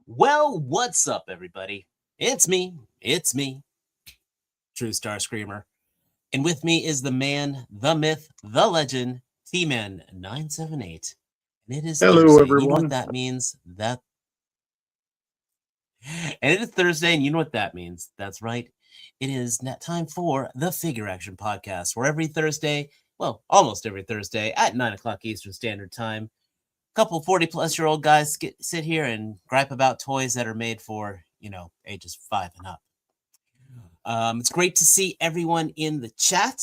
Well, what's up, everybody? It's me, True Star Screamer. And with me is the man, the myth, the legend, T-Man 978. And it is Hello, Thursday. everyone. You know what that means? And it is Thursday, and you know what that means? That's right. It is time for the Figure Action Podcast, where every Thursday, well, almost every Thursday at 9 o'clock Eastern Standard Time, a couple 40-plus-year-old guys sit here and gripe about toys that are made for, ages 5 and up. It's great to see everyone in the chat.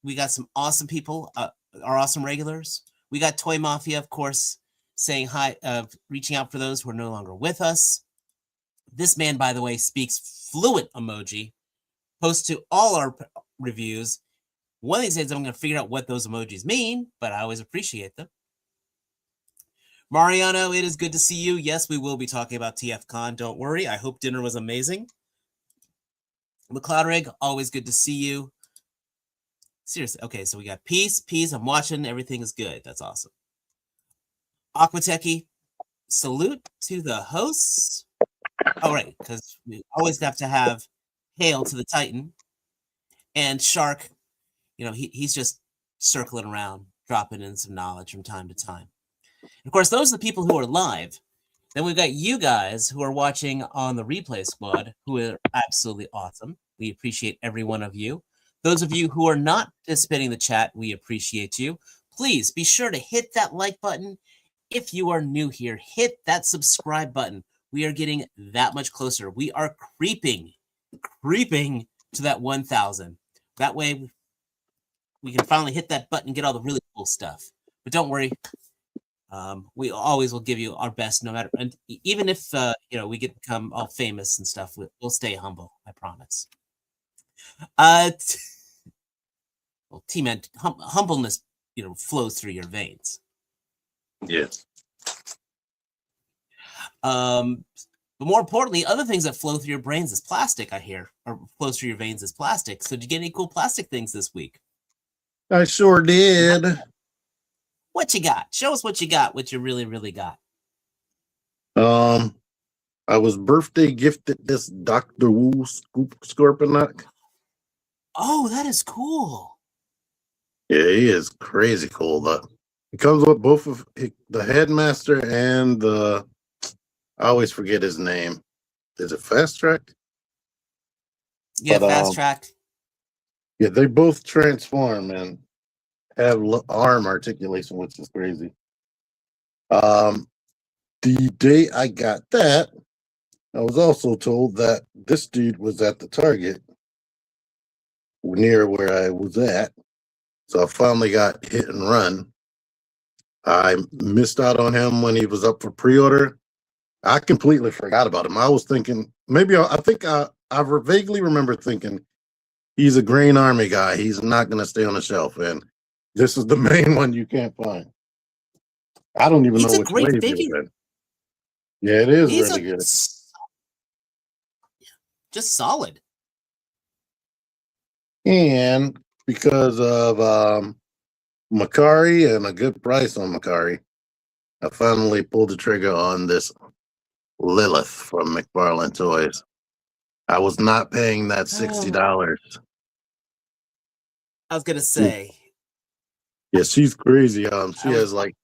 We got some awesome people, our awesome regulars. We got Toy Mafia, of course, saying hi, reaching out for those who are no longer with us. This man, by the way, speaks fluent emoji, posts to all our reviews. One of these days, I'm going to figure out what those emojis mean, but I always appreciate them. Mariano, it is good to see you. Yes, we will be talking about TFCon. Don't worry. I hope dinner was amazing. McCloudrig, always good to see you. Seriously. Okay, so we got peace. I'm watching. Everything is good. That's awesome. Aquatechy, salute to the hosts. Oh, right, because we always have to have hail to the Titan. And Shark, he's just circling around, dropping in some knowledge from time to time. And of course, those are the people who are live. Then we've got you guys who are watching on the replay squad, who are absolutely awesome. We appreciate every one of you. Those of you who are not participating in the chat, we appreciate you. Please be sure to hit that like button. If you are new here, hit that subscribe button. We are getting that much closer. We are creeping to that 1,000. That way, we can finally hit that button and get all the really cool stuff. But don't worry. We always will give you our best, no matter, and even if we get become all famous and stuff, we'll stay humble. I promise. Well, T-Man, humbleness, flows through your veins. Yes. But more importantly, other things that flow through your brains is plastic. I hear, or flows through your veins is plastic. So, did you get any cool plastic things this week? I sure did. What you got? Show us what you got. What you really, really got. I was birthday gifted this Dr. Wu Scorponok. Oh, that is cool. Yeah, he is crazy cool. Though. It comes with both of the headmaster and the. I always forget his name. Is it Fast Track? Yeah, Fast Track. Yeah, they both transform and have arm articulation, which is crazy. The day I got that, I was also told that this dude was at the Target near where I was at. So I finally got hit and run. I missed out on him when he was up for pre-order. I completely forgot about him. I was thinking, I vaguely remember thinking he's a Green Army guy. He's not going to stay on the shelf. And this is the main one you can't find. I don't even know which wave he was in. Yeah, it is really good. Just solid. And because of Macari and a good price on Macari, I finally pulled the trigger on this Lilith from McFarlane Toys. I was not paying that $60. I was gonna say. Yeah, she's crazy. She has like.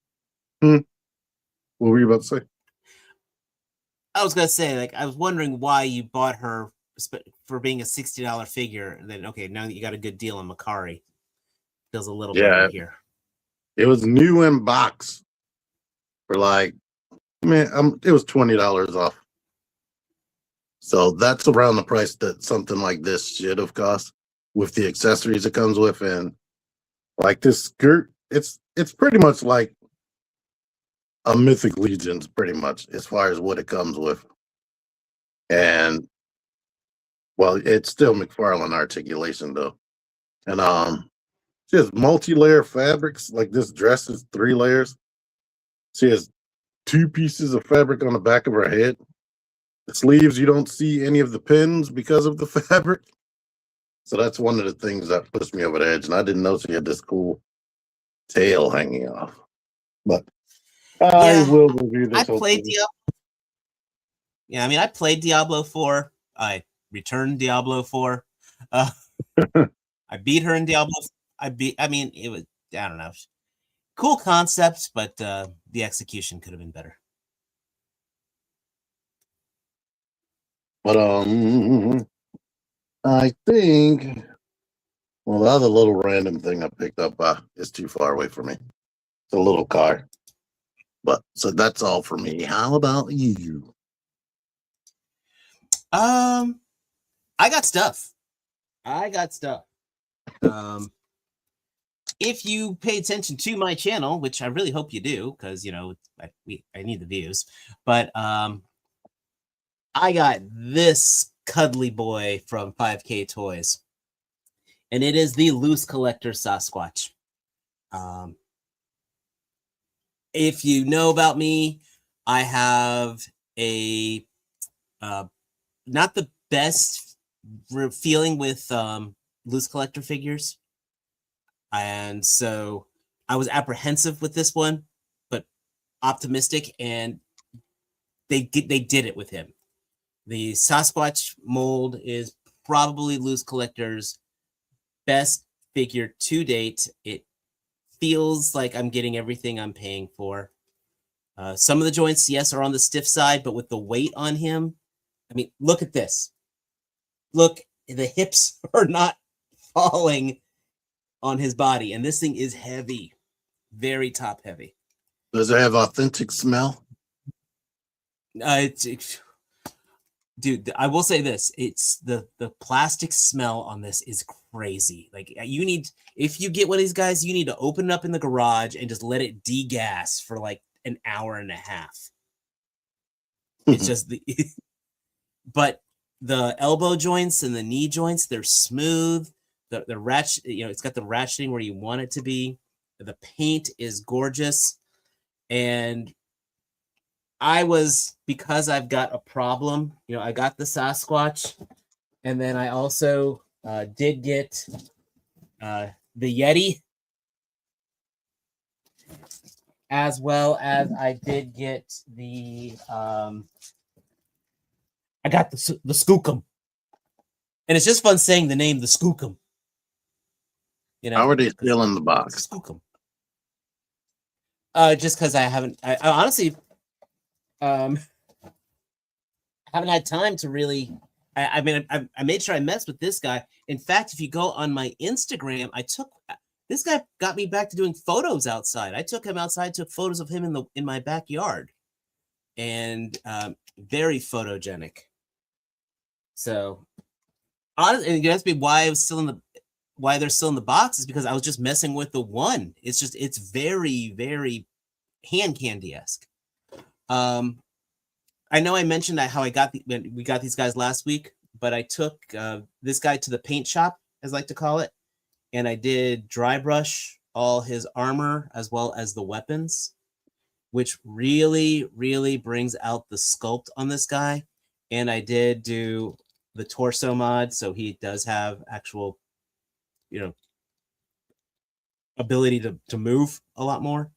What were you about to say? I was gonna say, I was wondering why you bought her for being a $60 figure. And then, okay, now that you got a good deal on Macari, feels a little better here. It was new in box for it was $20 off. So that's around the price that something like this should have cost with the accessories it comes with. And like this skirt, it's pretty much like a Mythic Legions, pretty much, as far as what it comes with. And well, it's still McFarlane articulation though. And she has multi-layer fabrics. Like this dress is 3 layers. She has 2 pieces of fabric on the back of her head. The sleeves, you don't see any of the pins because of the fabric. So that's one of the things that pushed me over the edge. And I didn't know she had this cool tail hanging off. But I will review this. I played Diablo. Yeah, I mean, I played Diablo 4. I returned Diablo 4. I beat her in Diablo. I mean, it was, I don't know. Cool concept, but the execution could have been better. But I think, well, the other little random thing I picked up is too far away from me. It's a little car. But so that's all for me. How about you? I got stuff. If you pay attention to my channel, which I really hope you do, because I need the views. But I got this cuddly boy from 5K Toys, and it is the Loose Collector Sasquatch. If you know about me, I have a not the best feeling with Loose Collector figures. And so I was apprehensive with this one, but optimistic, and they did it with him. The Sasquatch mold is probably Loose Collector's best figure to date. It feels like I'm getting everything I'm paying for. Some of the joints, yes, are on the stiff side, but with the weight on him, I mean, look at this. Look, the hips are not falling on his body, and this thing is heavy, very top heavy. Does it have authentic smell? Dude, I will say this: it's the plastic smell on this is crazy. Like, you need, if you get one of these guys, you need to open it up in the garage and just let it degas for like an hour and a half. It's just but the elbow joints and the knee joints, they're smooth. The ratchet, it's got the ratcheting where you want it to be. The paint is gorgeous. And because I've got a problem, I got the Sasquatch, and then I also did get the Yeti, as well as I did get the I got the Skookum. And it's just fun saying the name, the Skookum. How are they still in the box? Skookum. Just because I honestly haven't had time to really. I mean, I made sure I messed with this guy. In fact, if you go on my Instagram, this guy got me back to doing photos outside. I took him outside, took photos of him in my backyard, and very photogenic. So, honestly, and you asked me why they're still in the box is because I was just messing with the one. It's very, very hand candy-esque. I know I mentioned how we got these guys last week, but I took this guy to the paint shop, as I like to call it, and I did dry brush all his armor as well as the weapons, which really, really brings out the sculpt on this guy. And I did do the torso mod, so he does have actual, ability to move a lot more.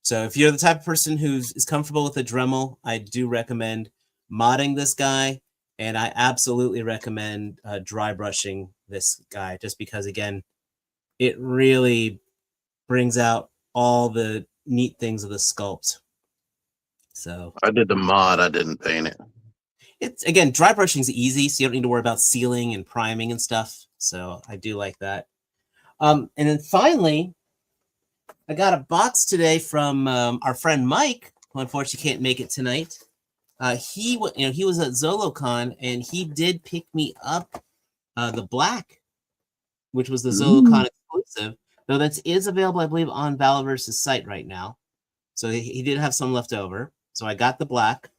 So if you're the type of person is comfortable with a Dremel, I do recommend modding this guy, and I absolutely recommend dry brushing this guy, just because, again, it really brings out all the neat things of the sculpt. So I did the mod, I didn't paint it. It's, again, dry brushing is easy, so you don't need to worry about sealing and priming and stuff. So I do like that. And then finally, I got a box today from our friend Mike, who unfortunately can't make it tonight. He was at ZoloCon, and he did pick me up the Black, which was the ZoloCon exclusive. Though that is available, I believe, on Valaverse's site right now. So he did have some left over. So I got the Black.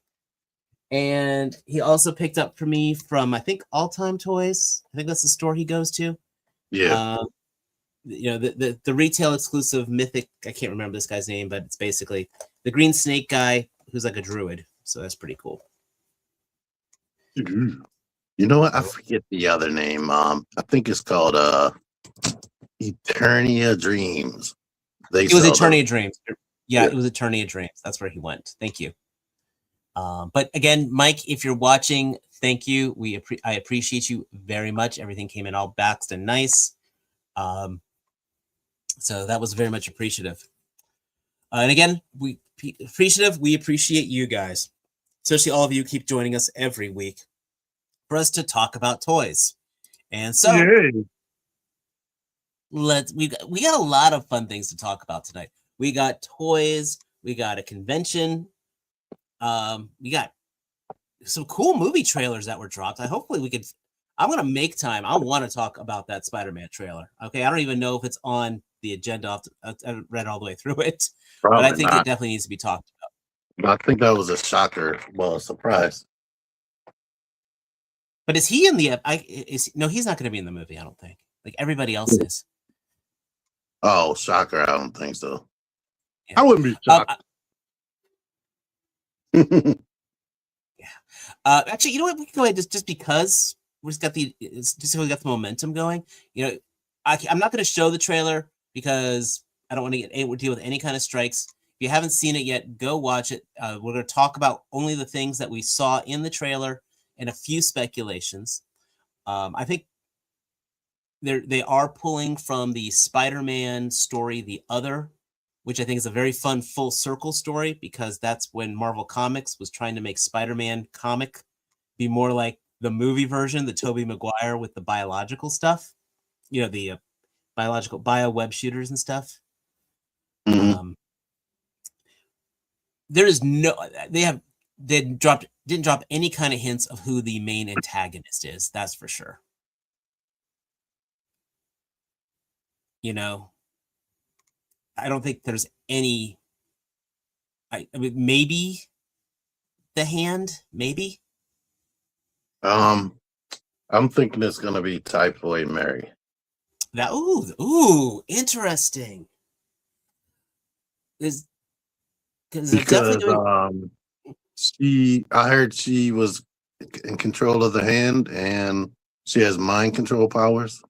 And he also picked up for me from, I think, All Time Toys. I think that's the store he goes to. Yeah. The retail exclusive mythic, I can't remember this guy's name, but it's basically the green snake guy who's like a druid. So that's pretty cool. You know what? I forget the other name. I think it's called Eternia Dreams. they It was sell Eternity them. of Dreams. Yeah, it was Eternity of Dreams. That's where he went. Thank you. But again, Mike, if you're watching, thank you. I appreciate you very much. Everything came in all boxed and nice. So that was very much appreciative. And again, we appreciate you guys, especially all of you keep joining us every week for us to talk about toys. And so we got a lot of fun things to talk about tonight. We got toys, we got a convention, we got some cool movie trailers that were dropped. I'm gonna make time. I want to talk about that Spider-Man trailer. Okay, I don't even know if it's on the agenda. I read all the way through it, Probably but I think not. it definitely needs to be talked about. I think that was a shocker. Well, a surprise. But is he in the? No, he's not going to be in the movie. I don't think. Like everybody else is. Oh, shocker! I don't think so. Yeah. I wouldn't be shocked. Actually, you know what? We can go ahead just because we got the momentum going. You know, I'm not going to show the trailer because I don't want to deal with any kind of strikes. If you haven't seen it yet, go watch it. We're going to talk about only the things that we saw in the trailer and a few speculations. I think they are pulling from the Spider-Man story, The Other, which I think is a very fun full circle story because that's when Marvel Comics was trying to make Spider-Man comic be more like the movie version, the Tobey Maguire with the biological stuff, you know, the biological bio web shooters and stuff. Mm-hmm. There is they didn't drop any kind of hints of who the main antagonist is. That's for sure. You know, I don't think there's any. I mean, maybe the Hand, maybe. I'm thinking it's gonna be Typhoid Mary. That interesting. Because I heard she was in control of the Hand and she has mind control powers.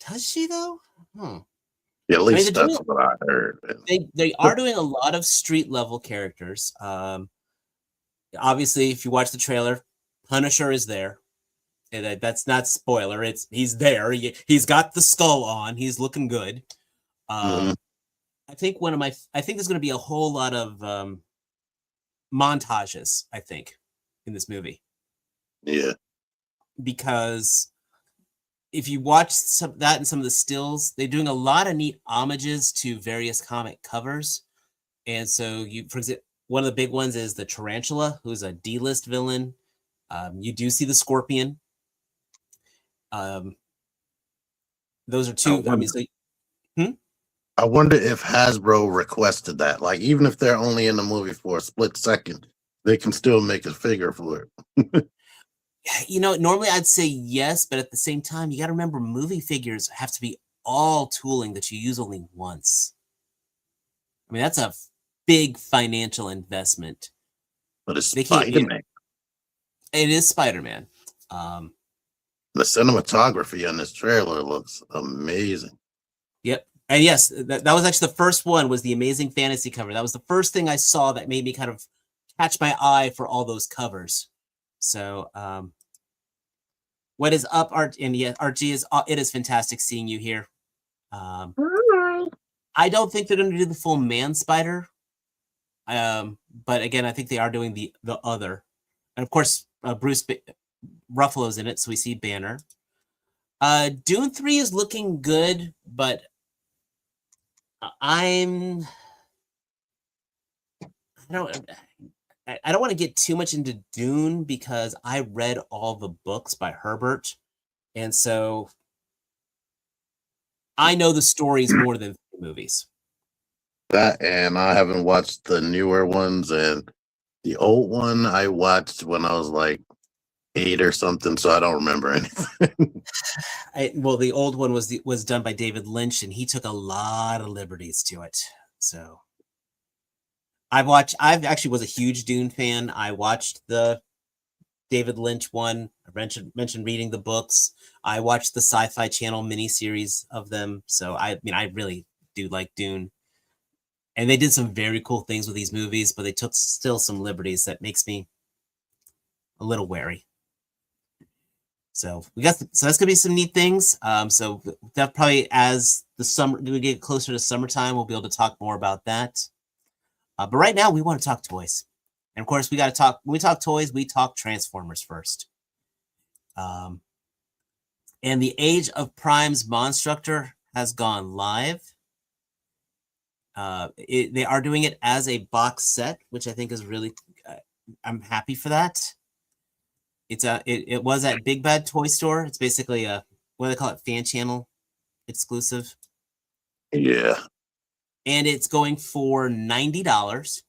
Does she though? Yeah, at least that's what I heard. They are doing a lot of street level characters. Obviously, if you watch the trailer, Punisher is there. And that's not spoiler. He's there. He's got the skull on. He's looking good. I think there's going to be a whole lot of montages. I think in this movie. Yeah. Because if you watch that and some of the stills, they're doing a lot of neat homages to various comic covers. And so for example, one of the big ones is the Tarantula, who's a D-list villain. You do see the Scorpion. Those are two. I wonder if Hasbro requested that. Like, even if they're only in the movie for a split second, they can still make a figure for it. You know, normally I'd say yes, but at the same time, you got to remember movie figures have to be all tooling that you use only once. I mean, that's a big financial investment. But it's Spider-Man. It is Spider-Man. The cinematography on this trailer looks amazing. Yep. And yes, that was actually the first one, was the Amazing Fantasy cover. That was the first thing I saw that made me kind of catch my eye for all those covers. So, what is up, Art? And yeah, RG it is fantastic seeing you here. I don't think they're going to do the full Man Spider. But again, I think they are doing the other. And of course, Bruce Ruffalo's in it, so we see Banner. Dune 3 is looking good, but I don't want to get too much into Dune because I read all the books by Herbert, and so I know the stories more than the movies. That, and I haven't watched the newer ones, and the old one I watched when I was like 8 or something, so I don't remember anything. Well, the old one was done by David Lynch, and he took a lot of liberties to it. So I've actually was a huge Dune fan. I watched the David Lynch one. I mentioned reading the books. I watched the Sci-Fi Channel miniseries of them. So I mean, I really do like Dune. And they did some very cool things with these movies, but they took still some liberties that makes me a little wary. So so that's gonna be some neat things. So that probably as the summer we get closer to summertime, we'll be able to talk more about that. But right now we want to talk toys. And of course, we got to talk, when we talk toys, we talk Transformers first. And the Age of Prime's Monstructor has gone live. They are doing it as a box set, which I think is really, I'm happy for that. It was at Big Bad Toy Store. It's basically a, what do they call it, fan channel exclusive. Yeah. And it's going for $90.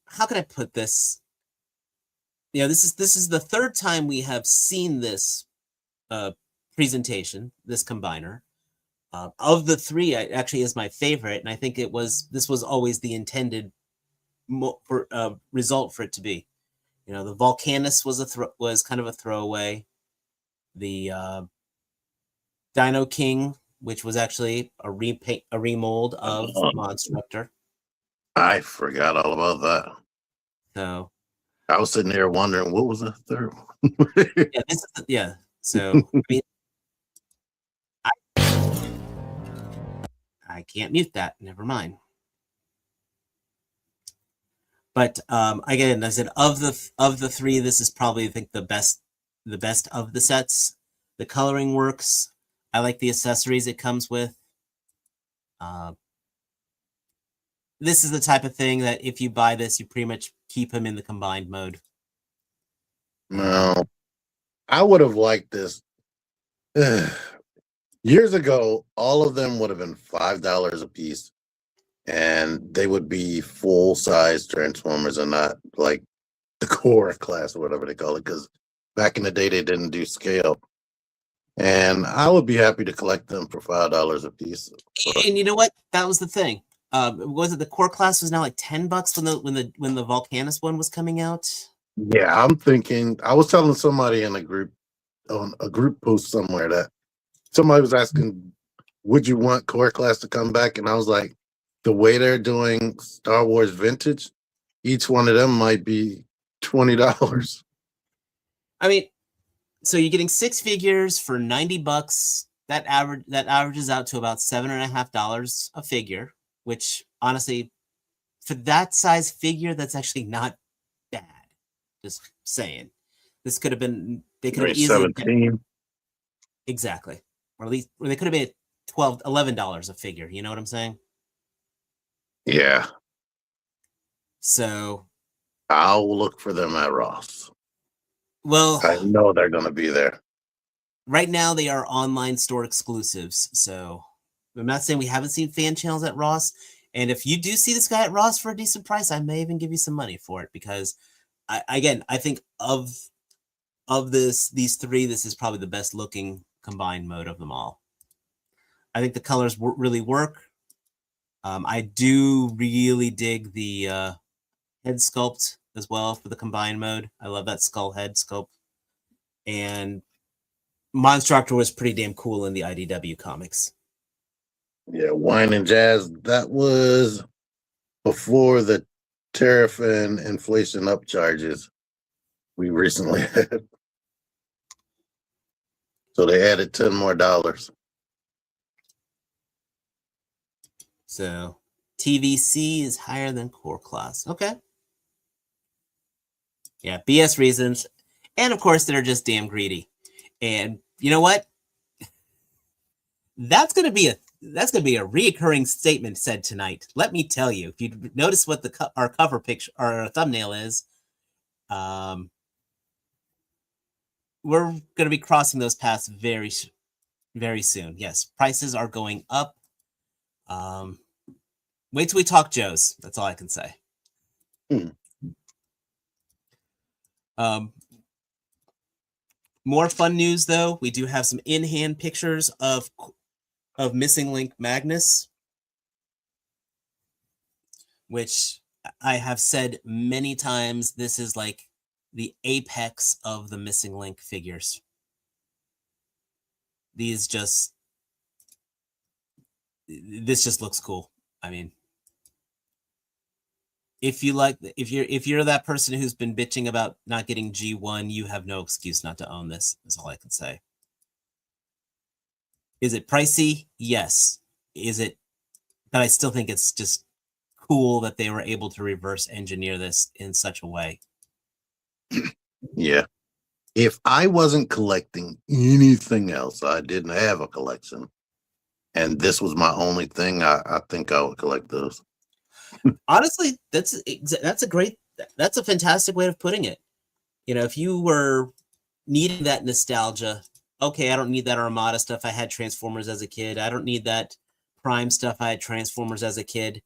How can I put this? You know, this is the third time we have seen this presentation, this combiner. Of the three, it actually is my favorite, and I think this was always the intended result for it to be. You know, the Volcanus was kind of a throwaway. The Dino King, which was actually a remold of Monstructor. I forgot all about that. So I was sitting there wondering what was the third one. Yeah. So I mean, I can't mute that. Never mind. But again, I said of the three, this is probably, I think, the best of the sets. The coloring works. I like the accessories it comes with. This is the type of thing that if you buy this, you pretty much keep him in the combined mode. No, I would have liked this. Years ago, all of them would have been $5 a piece, and they would be full-size Transformers and not like the core class or whatever they call it, because back in the day, they didn't do scale. And I would be happy to collect them for $5 a piece. And you know what? That was the thing. Was it the core class was now like $10 when the Volcanus one was coming out? Yeah, I'm thinking. I was telling somebody in a group on a group post somewhere that somebody was asking, "Would you want core class to come back?" And I was like, "The way they're doing Star Wars Vintage, each one of them might be $20." I mean, so you're getting 6 figures for $90. That averages out to about $7.50 a figure, which honestly, for that size figure, that's actually not bad. Just saying, this could have been, they could have easily 17. Exactly, or at least, or they could have made $11 a figure. You know what I'm saying? Yeah, So I'll look for them at Ross. well, I know they're going to be there. Right now they are online store exclusives. So I'm not saying we haven't seen fan channels at Ross. And if you do see this guy at Ross for a decent price, I may even give you some money for it, because I think of these three, this is probably the best looking combined mode of them all. I think the colors really work. I do really dig the head sculpt as well for the combined mode. I love that skull head sculpt. And Monstructor was pretty damn cool in the IDW comics. Yeah, Wine and Jazz, that was before the tariff and inflation upcharges we recently had. So they added $10 more. So TVC is higher than core class. Okay. Yeah, BS reasons. And of course, they're just damn greedy. And you know what? That's gonna be a reoccurring statement said tonight. Let me tell you, if you notice what our cover picture, our thumbnail is, we're gonna be crossing those paths very, very soon. Yes, prices are going up. Wait till we talk Joe's. That's all I can say. More fun news, though. We do have some in-hand pictures of Missing Link Magnus, which I have said many times, this is like the apex of the Missing Link figures. This just looks cool. I mean, if you're that person who's been bitching about not getting G1, you have no excuse not to own this, is all I can say. Is it pricey? Yes. Is it? But I still think it's just cool that they were able to reverse engineer this in such a way. Yeah. If I wasn't collecting anything else, I didn't have a collection, and this was my only thing, I think I would collect those. Honestly, that's a fantastic way of putting it. You know, if you were needing that nostalgia, okay, I don't need that Armada stuff. I had Transformers as a kid. I don't need that Prime stuff. I had Transformers as a kid.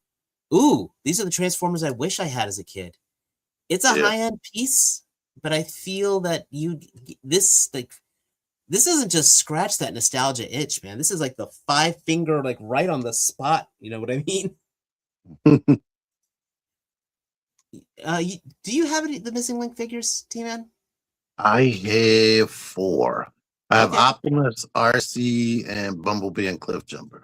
Ooh, these are the Transformers I wish I had as a kid. It's a high-end piece, but I feel that this doesn't just scratch that nostalgia itch, man. This is like the 5-finger, like right on the spot. You know what I mean? Do you have the Missing Link figures, T-Man? I have 4. I have Okay. Optimus, RC, and Bumblebee and Cliffjumper.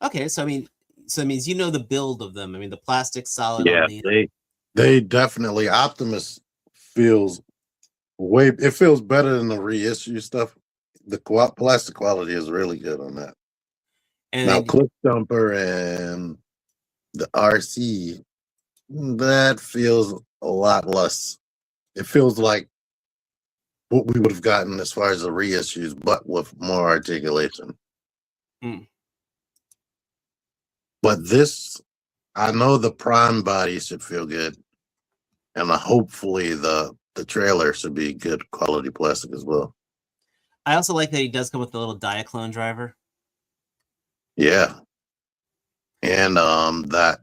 Okay, so I mean, so it means you know the build of them. I mean, the plastic solid. Yeah, on the... they definitely, Optimus feels it feels better than the reissue stuff. The plastic quality is really good on that. And now Cliffjumper and the RC, that feels a lot less. It feels like what we would have gotten as far as the reissues, but with more articulation. But this, I know the Prime body should feel good, and hopefully the trailer should be good quality plastic as well. I also like that he does come with the little Diaclone driver. Yeah, and that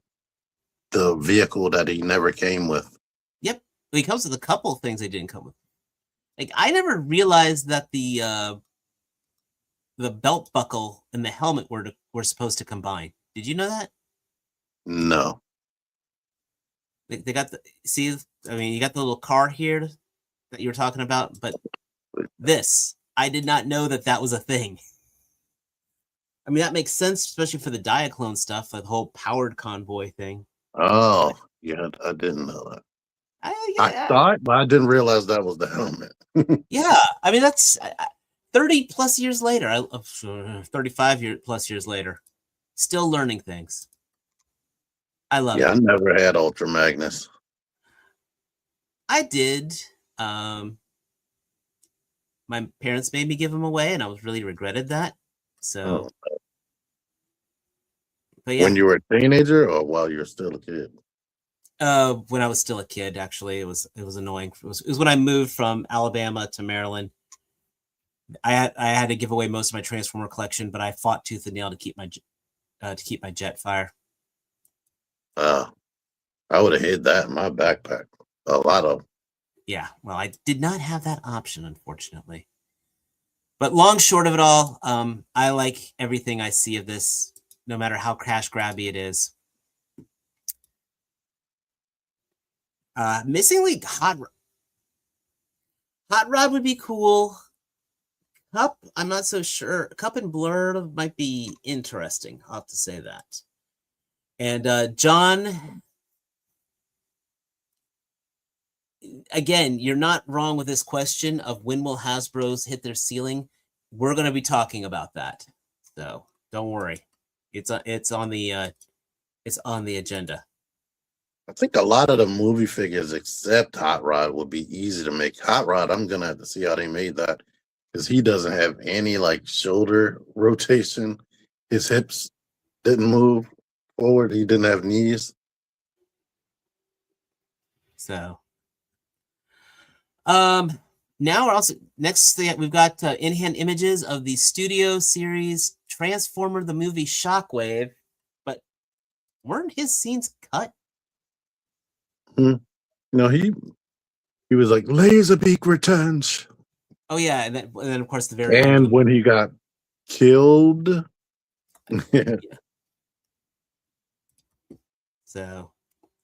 the vehicle that he never came with. Yep, he comes with a couple of things they didn't come with. Like, I never realized that the belt buckle and the helmet were supposed to combine. Did you know that? No. They got I mean, you got the little car here that you were talking about, but this, I did not know that was a thing. I mean, that makes sense, especially for the Diaclone stuff, like the whole powered convoy thing. Oh, yeah, I didn't know that. I thought, but I didn't realize that was the helmet. Yeah, I mean, that's 30 plus years later, 35 plus years later, still learning things. I love it. Yeah, I never had Ultra Magnus. I did. My parents made me give them away, and I was really regretted that. So, but yeah. When you were a teenager, or while you were still a kid? When I was still a kid, actually, it was annoying. It was when I moved from Alabama to Maryland. I had to give away most of my Transformer collection, but I fought tooth and nail to keep my Jetfire. I would have hid that in my backpack. A lot of them. Yeah, well, I did not have that option, unfortunately. But long short of it all, I like everything I see of this, no matter how cash grabby it is. Missing Link Hot Rod would be cool. Cup, I'm not so sure. Cup and Blur might be interesting. I'll have to say that. And John, again, you're not wrong with this question of when will Hasbro's hit their ceiling. We're going to be talking about that, so don't worry. It's on the agenda. I think a lot of the movie figures, except Hot Rod, would be easy to make. Hot Rod, I'm gonna have to see how they made that, because he doesn't have any like shoulder rotation. His hips didn't move forward. He didn't have knees. So, now we're also next thing we've got in-hand images of the Studio Series Transformer the movie Shockwave, but weren't his scenes cut? No, he was like Laserbeak returns. Oh yeah, and then of course the very and when he got killed. Yeah. So,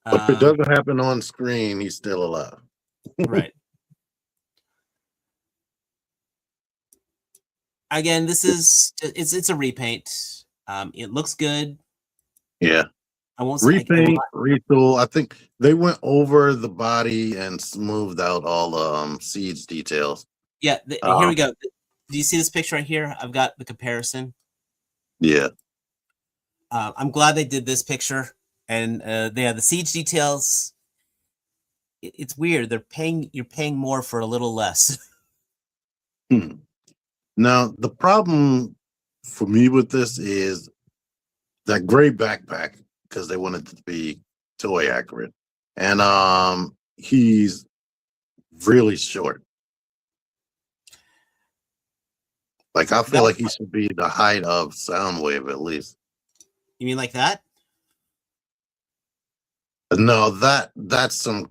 But if it doesn't happen on screen, he's still alive. Right. Again, this is it's a repaint. It looks good. Yeah. I won't say Repaint, retool. I think they went over the body and smoothed out all the siege details. Yeah, here we go. Do you see this picture right here? I've got the comparison. Yeah. I'm glad they did this picture, and they have the siege details. It's weird. You're paying more for a little less. Now the problem for me with this is that gray backpack, because they wanted it to be toy accurate, and he's really short. Like I feel like he should be the height of Soundwave at least. You mean like that? No, that's some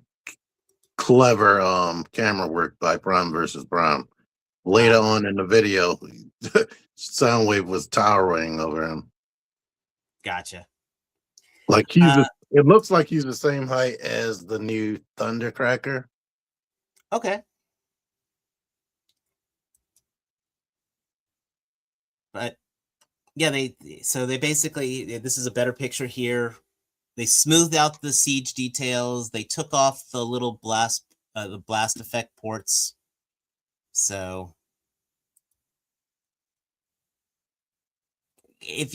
clever camera work by Prime versus Prime. Later on in the video, Soundwave was towering over him. Gotcha. Like it looks like he's the same height as the new Thundercracker. Okay. But yeah, they basically, this is a better picture here. They smoothed out the siege details. They took off the little blast effect ports. So if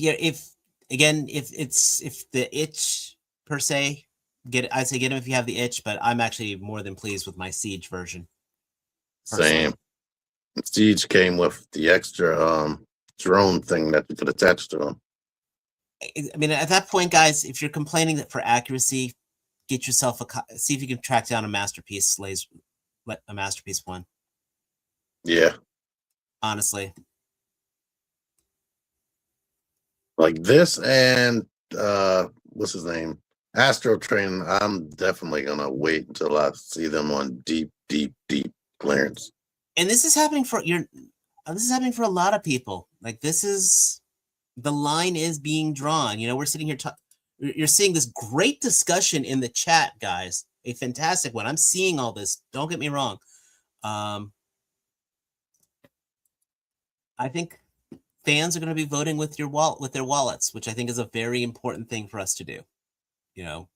the itch per se, I'd say get him if you have the itch, but I'm actually more than pleased with my siege version. Personally. Same. Siege came with the extra drone thing that you could attach to him. I mean, at that point, guys, if you're complaining that for accuracy, get yourself see if you can track down a masterpiece a masterpiece one. Yeah. Honestly. Like this and what's his name? Astro Train, I'm definitely gonna wait until I see them on deep clearance. And this is happening for a lot of people. Like the line is being drawn. You know, we're sitting here you're seeing this great discussion in the chat, guys. A fantastic one. I'm seeing all this. Don't get me wrong. I think fans are going to be voting with their wallets, which I think is a very important thing for us to do. You know,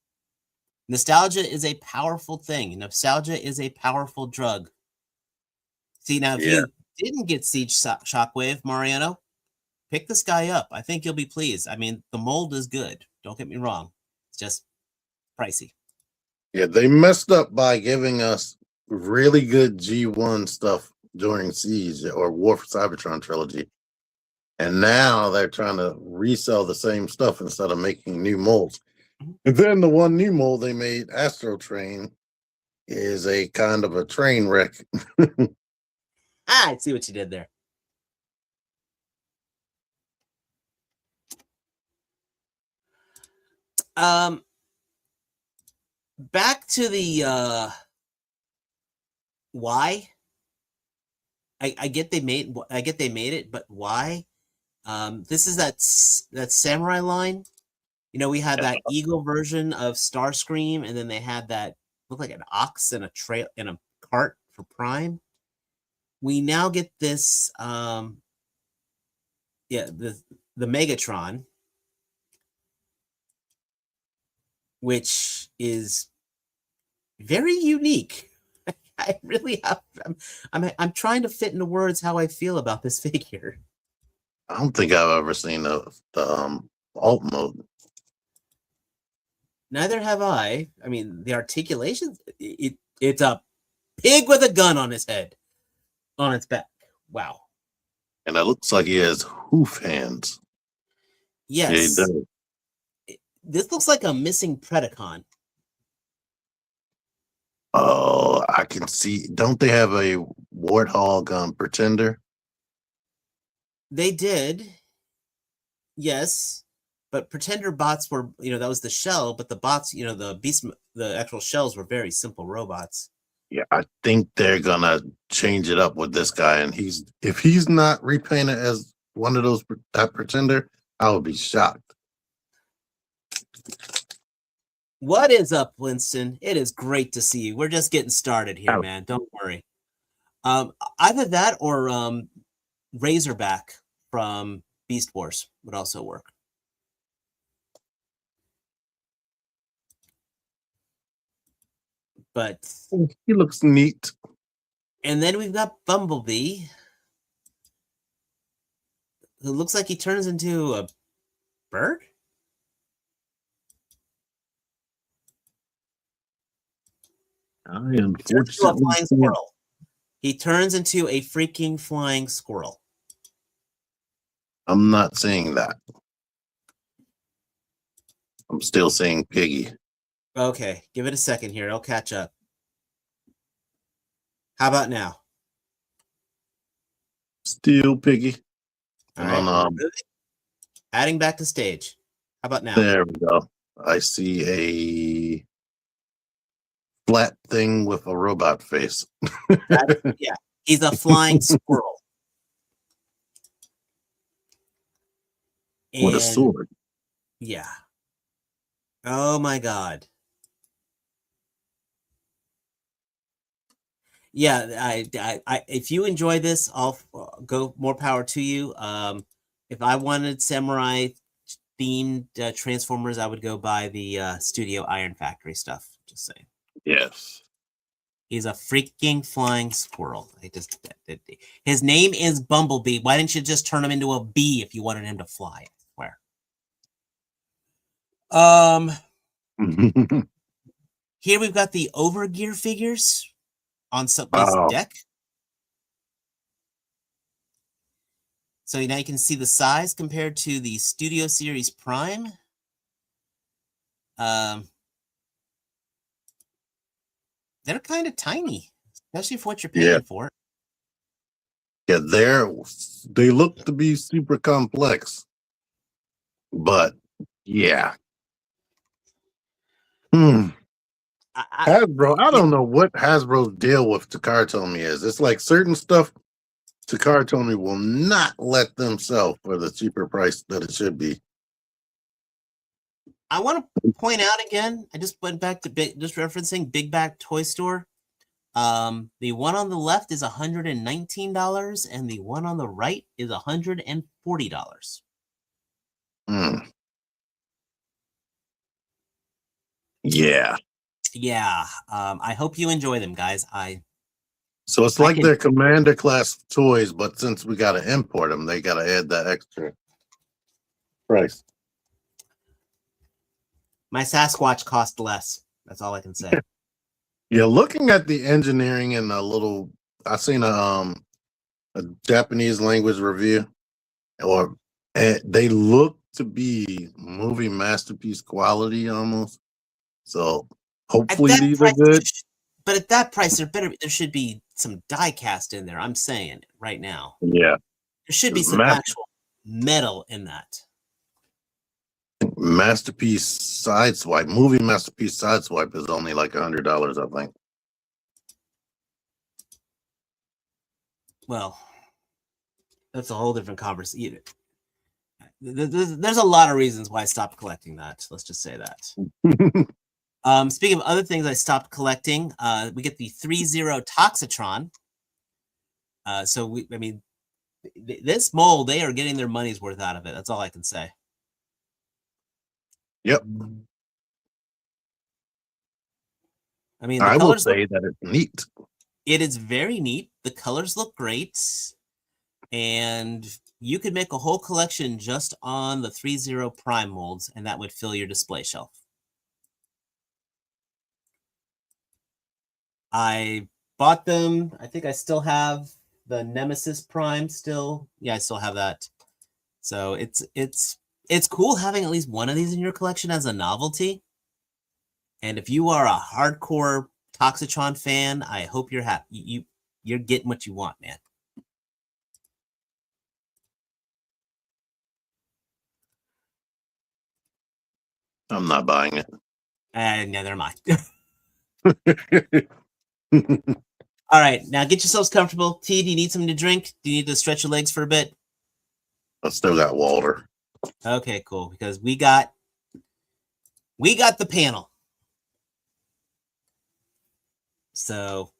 nostalgia is a powerful thing. Nostalgia is a powerful drug. See, now if you didn't get Siege Shockwave, Mariano, pick this guy up. I think you'll be pleased. I mean, the mold is good. Don't get me wrong. It's just pricey. Yeah, they messed up by giving us really good G1 stuff during Siege or War for Cybertron trilogy. And now they're trying to resell the same stuff instead of making new molds. And then the one new mold they made, Astro Train, is a kind of a train wreck. I see what you did there. Back to the why. I get they made it, but why? This is that samurai line. You know, we had that eagle version of Starscream, and then they had that looked like an ox and a trail in a cart for Prime. We now get this the Megatron, which is very unique. I really have. I'm trying to fit into words how I feel about this figure. I don't think I've ever seen the alt mode. Neither have I. I mean, the articulations. It's a pig with a gun on his head, on its back. Wow. And it looks like he has hoof hands. Yes. Yeah, he does. This looks like a missing Predacon. Oh, I can see. Don't they have a Warthog Pretender? They did. Yes. But Pretender bots were, that was the shell, but the bots, the actual shells were very simple robots. Yeah, I think they're gonna change it up with this guy, and if he's not repainted as one of those that Pretender, I would be shocked. What is up, Winston? It is great to see you. We're just getting started here, Oh. man. Don't worry. Either that or Razorback from Beast Wars would also work. But He looks neat. and then we've got Bumblebee, who looks like he turns into a bird. I am He turns into a flying squirrel. He turns into a freaking flying squirrel. I'm not saying that. I'm still saying piggy. Okay, give it a second here. I'll catch up. How about now? Still piggy. All right. Adding back to stage. How about now? There we go. I see a flat thing with a robot face. Yeah, he's a flying squirrel. With a sword. Yeah. Oh my God. Yeah, I if you enjoy this, I'll go, more power to you. If I wanted samurai themed Transformers, I would go buy the Studio Iron Factory stuff. Just saying. Yes. He's a freaking flying squirrel. His name is Bumblebee. Why didn't you just turn him into a bee if you wanted him to fly? I swear. Here we've got the Overgear figures on somebody's deck. So now you can see the size compared to the Studio Series Prime. They're kind of tiny, especially for what you're paying for. Yeah, they look to be super complex. But yeah. Hasbro, I don't know what Hasbro's deal with Takara is. It's like certain stuff Takara will not let them sell for the cheaper price that it should be. I want to point out again, I just went back to just referencing Big Back Toy Store. The one on the left is $119 and the one on the right is $140. Yeah. Yeah. I hope you enjoy them, guys. So it's like they're Commander class toys, but since we got to import them, they got to add that extra price. My Sasquatch cost less. That's all I can say. Yeah, looking at the engineering and I seen a Japanese language review, they look to be movie masterpiece quality almost. So hopefully these are good. But at that price, there should be some die cast in there. I'm saying right now. Yeah. There should be some actual metal in that. Masterpiece Sideswipe, movie Masterpiece Sideswipe is only like $100, I think. Well, that's a whole different conversation. There's a lot of reasons why I stopped collecting that. Let's just say that. Speaking of other things I stopped collecting, we get the 3-0 Toxitron. This mold, they are getting their money's worth out of it. That's all I can say. Yep. I mean, I will say that it's neat. It is very neat. The colors look great. And you could make a whole collection just on the 3-0 Prime molds, and that would fill your display shelf. I bought them. I think I still have the Nemesis Prime still. Yeah, I still have that. So it's cool having at least one of these in your collection as a novelty. And if you are a hardcore Toxitron fan, I hope you're happy. You're getting what you want, man. I'm not buying it. Neither am I. All right, now get yourselves comfortable. T, do you need something to drink? Do you need to stretch your legs for a bit? I still got Walter. Okay, cool. Because we got the panel. So,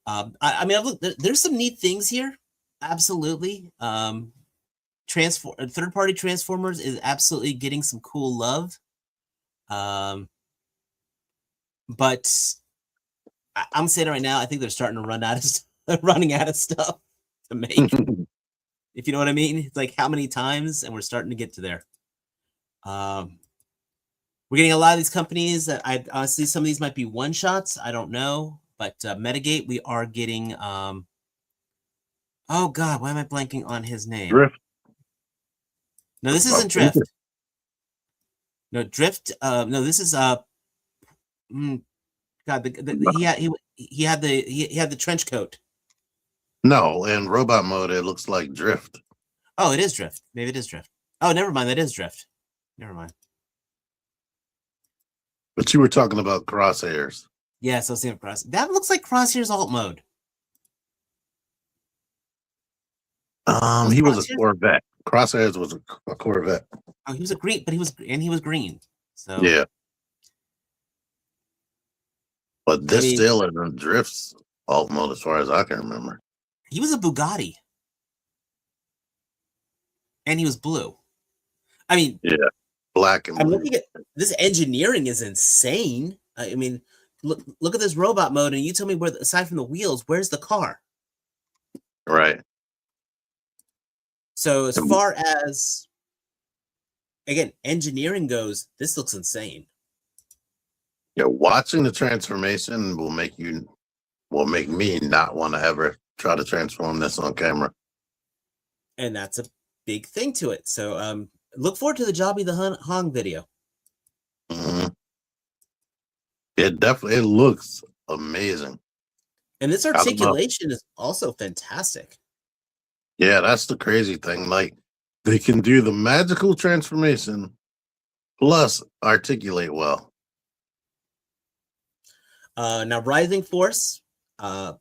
I mean, look, there's some neat things here. Absolutely. Third-party Transformers is absolutely getting some cool love. But I'm saying right now, I think they're starting to running out of stuff to make. If you know what I mean. It's like how many times, and we're starting to get to there. We're getting a lot of these companies that I honestly, some of these might be one shots. I don't know, but Metagate, we are getting. Oh God, why am I blanking on his name? Drift. No, this isn't Drift. No, Drift. No, this is God. He had the trench coat. No, in robot mode, it looks like Drift. Oh, it is Drift. Maybe it is Drift. Oh, never mind. That is Drift. Never mind. But you were talking about Crosshairs. Yes, I was thinking Cross. That looks like Crosshairs alt mode. He was a Corvette. Crosshairs was a Corvette. Oh, he was a green, but he was green. So yeah. But this still isn't Drift's alt mode as far as I can remember. He was a Bugatti. And he was blue. I mean, yeah, black and blue. I'm looking at this engineering is insane. I mean, look at this robot mode, and you tell me where, aside from the wheels, where's the car? Right. So as far as, again, engineering goes, this looks insane. Yeah, watching the transformation will make me not want to ever try to transform this on camera. And that's a big thing to it. So look forward to the Jobby the Hong video. Mm-hmm. It looks amazing. And this articulation is also fantastic. Yeah, that's the crazy thing. Like, they can do the magical transformation plus articulate well. Now, Rising Force, we're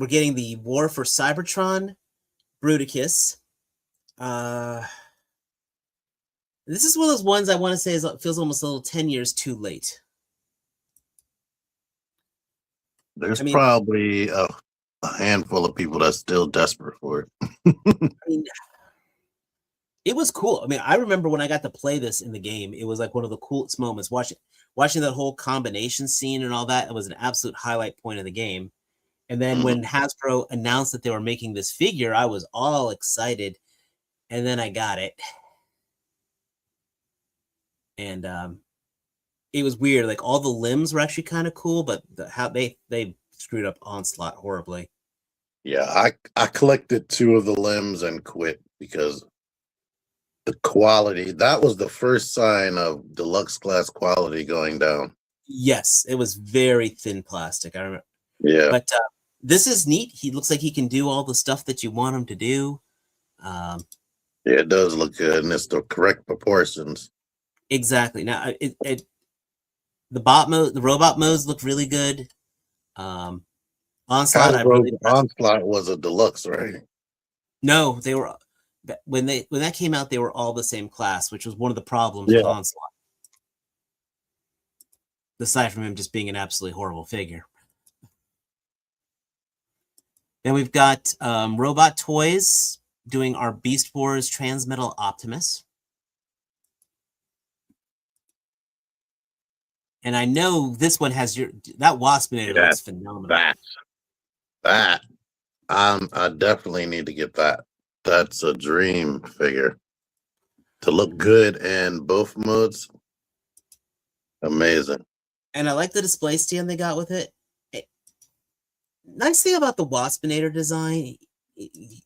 getting the War for Cybertron, Bruticus. This is one of those ones I want to say feels almost a little 10 years too late. There's probably a handful of people that's still desperate for it. I mean, it was cool. I mean, I remember when I got to play this in the game, it was like one of the coolest moments. Watching that whole combination scene and all that, it was an absolute highlight point of the game. And then when Hasbro announced that they were making this figure, I was all excited. And then I got it. And it was weird. Like, all the limbs were actually kind of cool, but how they screwed up Onslaught horribly. Yeah, I collected 2 of the limbs and quit because the quality, that was the first sign of deluxe class quality going down. Yes, it was very thin plastic. I remember. Yeah. But this is neat. He looks like he can do all the stuff that you want him to do. Yeah, it does look good, and it's the correct proportions. Exactly. Now, the robot modes look really good. Onslaught, Onslaught was a deluxe, right? No, they were when that came out, they were all the same class, which was one of the problems with Onslaught. Aside from him just being an absolutely horrible figure. Then we've got Robot Toys doing our Beast Wars Transmetal Optimus. And I know this one has that Waspinator looks phenomenal. That I definitely need to get that. That's a dream figure. To look good in both modes. Amazing. And I like the display stand they got with it. Nice thing about the Waspinator design, I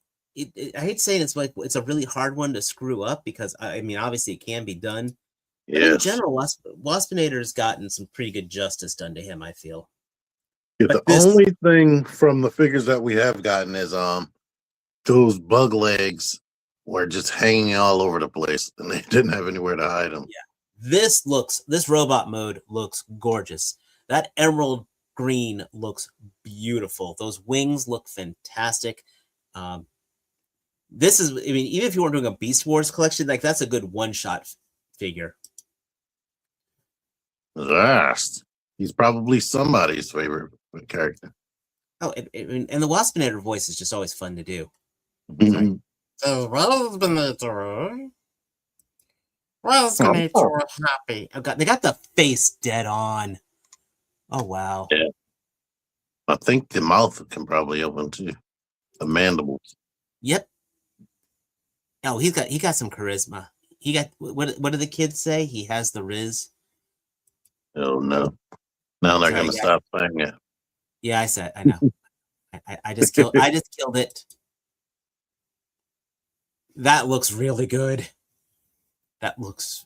hate saying it's a really hard one to screw up because, I mean, obviously it can be done. But in general, Waspinator's gotten some pretty good justice done to him, I feel. Yeah, the only thing from the figures that we have gotten is those bug legs were just hanging all over the place and they didn't have anywhere to hide them. Yeah. This robot mode looks gorgeous. That emerald green looks beautiful. Those wings look fantastic. This is, I mean, even if you weren't doing a Beast Wars collection, like that's a good one-shot figure. Last. He's probably somebody's favorite character. Oh, and the Waspinator voice is just always fun to do. Mhm. Waspinator. Waspinator happy. Oh God, they got the face dead on. Oh wow. Yeah. I think the mouth can probably open too. The mandibles. Yep. Oh, he got some charisma. He got what do the kids say? He has the riz. Oh no. Now they're gonna stop saying it. Yeah, I said I know. I just killed it. That looks really good. That looks.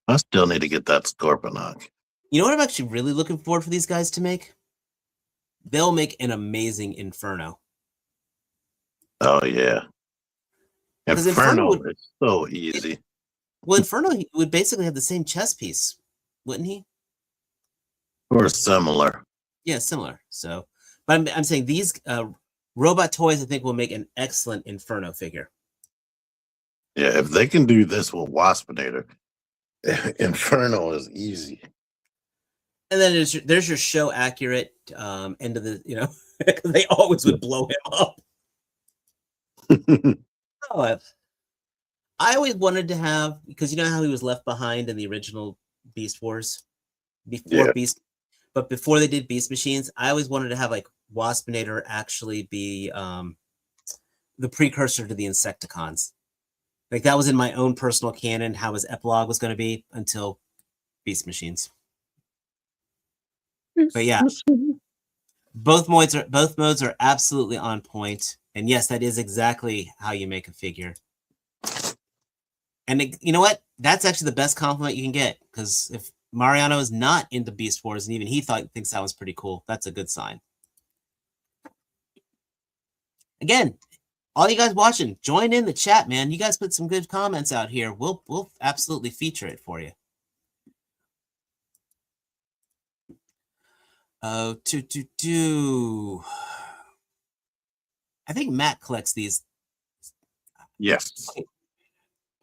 I still need to get that Scorponok. You know what I'm actually really looking forward for these guys to make? They'll make an amazing Inferno. Oh yeah. Inferno is so easy. Well, Inferno would basically have the same chess piece, wouldn't he? Or similar. Yeah, similar. So, but I'm saying these Robot Toys, I think, will make an excellent Inferno figure. Yeah, if they can do this with Waspinator, Inferno is easy. And then there's your show accurate end of the, they always would blow him up. Oh, I always wanted to have, because you know how he was left behind in the original Beast Wars before but before they did Beast Machines, I always wanted to have like Waspinator actually be the precursor to the Insecticons. Like that was in my own personal canon how his epilogue was going to be until Beast Machines. But yeah, both modes are absolutely on point, and yes, that is exactly how you make a figure. And you know what? That's actually the best compliment you can get, because if Mariano is not into Beast Wars, and even he thinks that was pretty cool, that's a good sign. Again, all you guys watching, join in the chat, man. You guys put some good comments out here. We'll absolutely feature it for you. Oh, I think Matt collects these. Yes.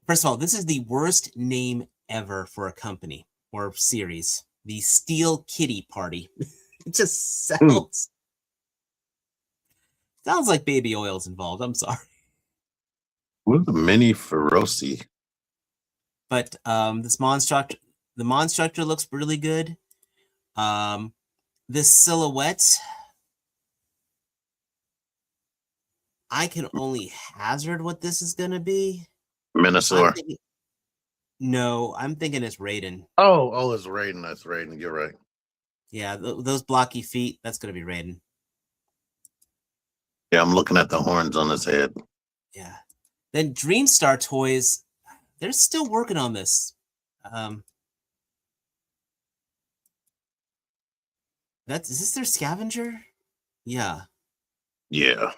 First of all, this is the worst name ever for a company or series. The Steel Kitty Party. It just sounds like baby oil's involved. I'm sorry. What a mini Feroci. But this Monstructor, the Monstructor looks really good. This silhouette, I can only hazard what this is going to be. Minosaur. I'm thinking it's Raiden. Oh, it's Raiden. That's Raiden. You're right. Yeah, those blocky feet, that's going to be Raiden. Yeah, I'm looking at the horns on his head. Yeah. Then Dreamstar Toys, they're still working on this. Is this their scavenger? Yeah. Yeah.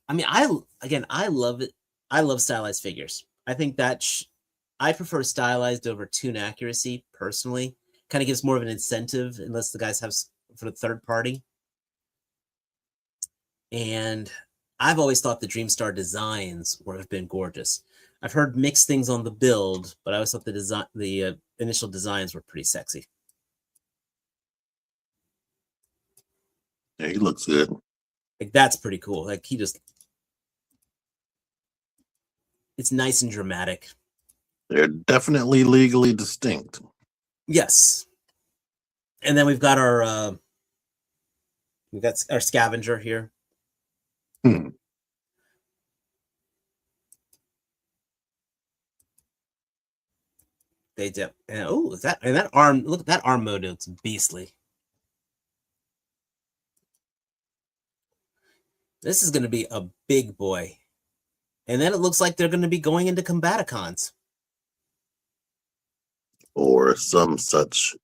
I mean, I love it. I love stylized figures. I think that I prefer stylized over toon accuracy personally. Kind of gives more of an incentive unless the guys have for the third party. And I've always thought the Dreamstar designs have been gorgeous. I've heard mixed things on the build, but I always thought the initial designs were pretty sexy. Yeah, he looks good. Like that's pretty cool. Like it's nice and dramatic. They're definitely legally distinct. Yes. And then we've got our scavenger here. They dip. And that arm, look at that arm mode, it's beastly. This is going to be a big boy. And then it looks like they're going to be going into Combaticons. Or some such.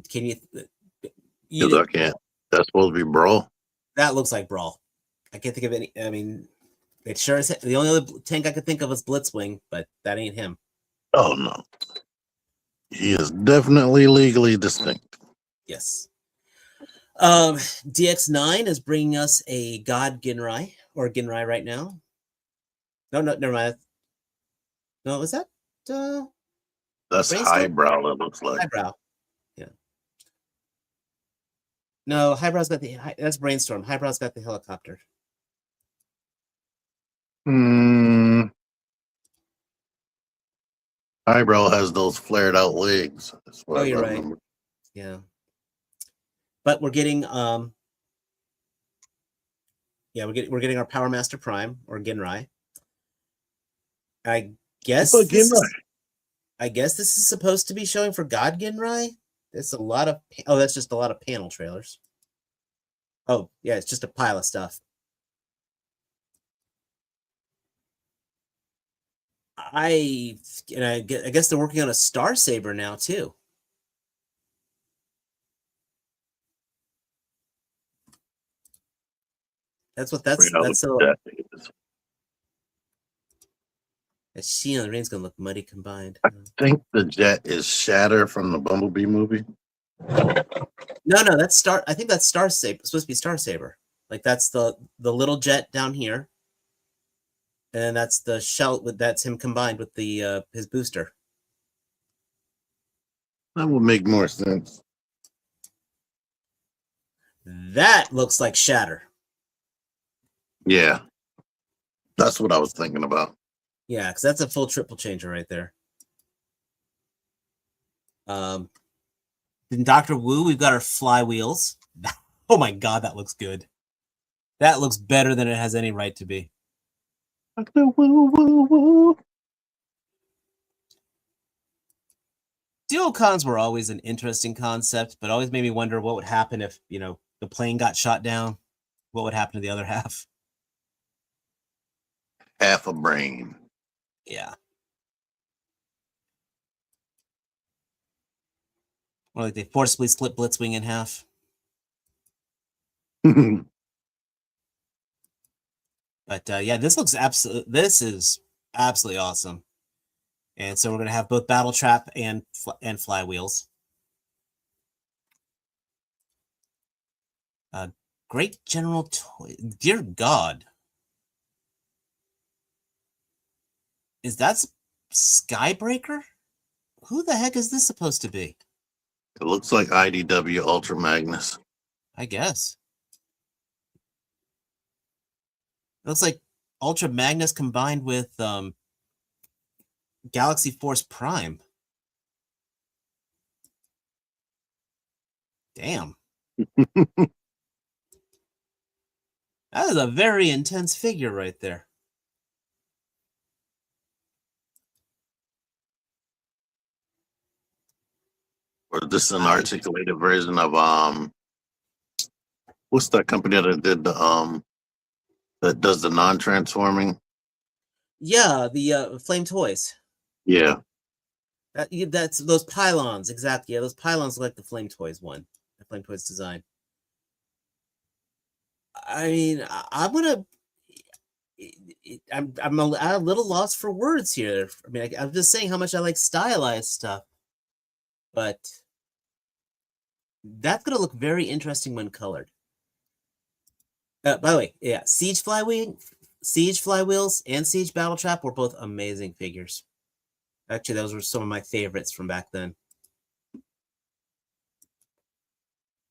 Can you? I can't. That's supposed to be Brawl. That looks like Brawl. I can't think of any. I mean, it sure is. The only other tank I could think of is Blitzwing, but that ain't him. Oh, no. He is definitely legally distinct. Yes. DX9 is bringing us a God Ginrai, or Ginrai right now. No, never mind. No, was that That's Brainstorm? highbrow, it looks like. Highbrow. Yeah. No, Highbrow's got that's Brainstorm. Highbrow's got the helicopter. Highbrow has those flared out legs. That's what Oh, I you're right. remember. Yeah. But we're getting we're getting our Power Master Prime or Ginrai. I guess this is supposed to be showing for God Ginrai. It's a lot of that's just a lot of panel trailers. Oh, yeah, it's just a pile of stuff. I guess they're working on a Star Saber now too. That's so. That She on the Rain's gonna look muddy combined. I think the jet is Shatter from the Bumblebee movie. No, that's Star. I think that's Star Saber. It's supposed to be Star Saber. Like that's the little jet down here, and then that's the shell. That's him combined with the his booster. That would make more sense. That looks like Shatter. Yeah, that's what I was thinking about. Yeah, because that's a full triple changer right there. In Dr. Wu, we've got our flywheels. Oh my god, that looks good. That looks better than it has any right to be. Dr. Wu, woo, woo. Duocons were always an interesting concept, but always made me wonder what would happen if, the plane got shot down. What would happen to the other half? Half a brain. Yeah. Or like they forcibly split Blitzwing in half. But yeah, this is absolutely awesome. And so we're going to have both Battle Trap and flywheels. Great General Toy. Dear God. Is that Skybreaker? Who the heck is this supposed to be? It looks like IDW Ultra Magnus. I guess. It looks like Ultra Magnus combined with Galaxy Force Prime. Damn. That is a very intense figure right there. Or this is an articulated version of what's that company that did the that does the non-transforming? Yeah, the Flame Toys. Yeah. That's those pylons, exactly. Yeah, those pylons look like the Flame Toys one. The Flame Toys design. I mean, I'm a little lost for words here. I mean, I'm just saying how much I like stylized stuff, but that's gonna look very interesting when colored. By the way, yeah, Siege Flywheels, and Siege Battle Trap were both amazing figures. Actually, those were some of my favorites from back then.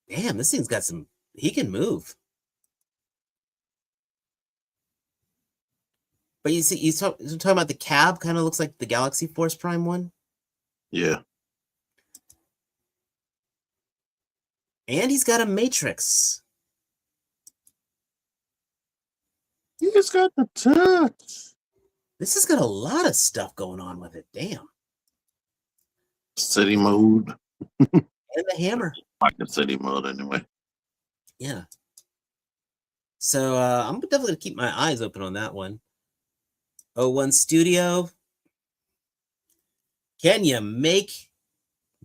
Damn, this thing's got some. He can move. But you see, he's talking about the cab. Kind of looks like the Galaxy Force Prime one. Yeah. And he's got a Matrix. He's got the touch. This has got a lot of stuff going on with it. Damn. City mode. And the hammer. Like the city mode anyway. Yeah. So I'm definitely going to keep my eyes open on that one. 01 Studio. Can you make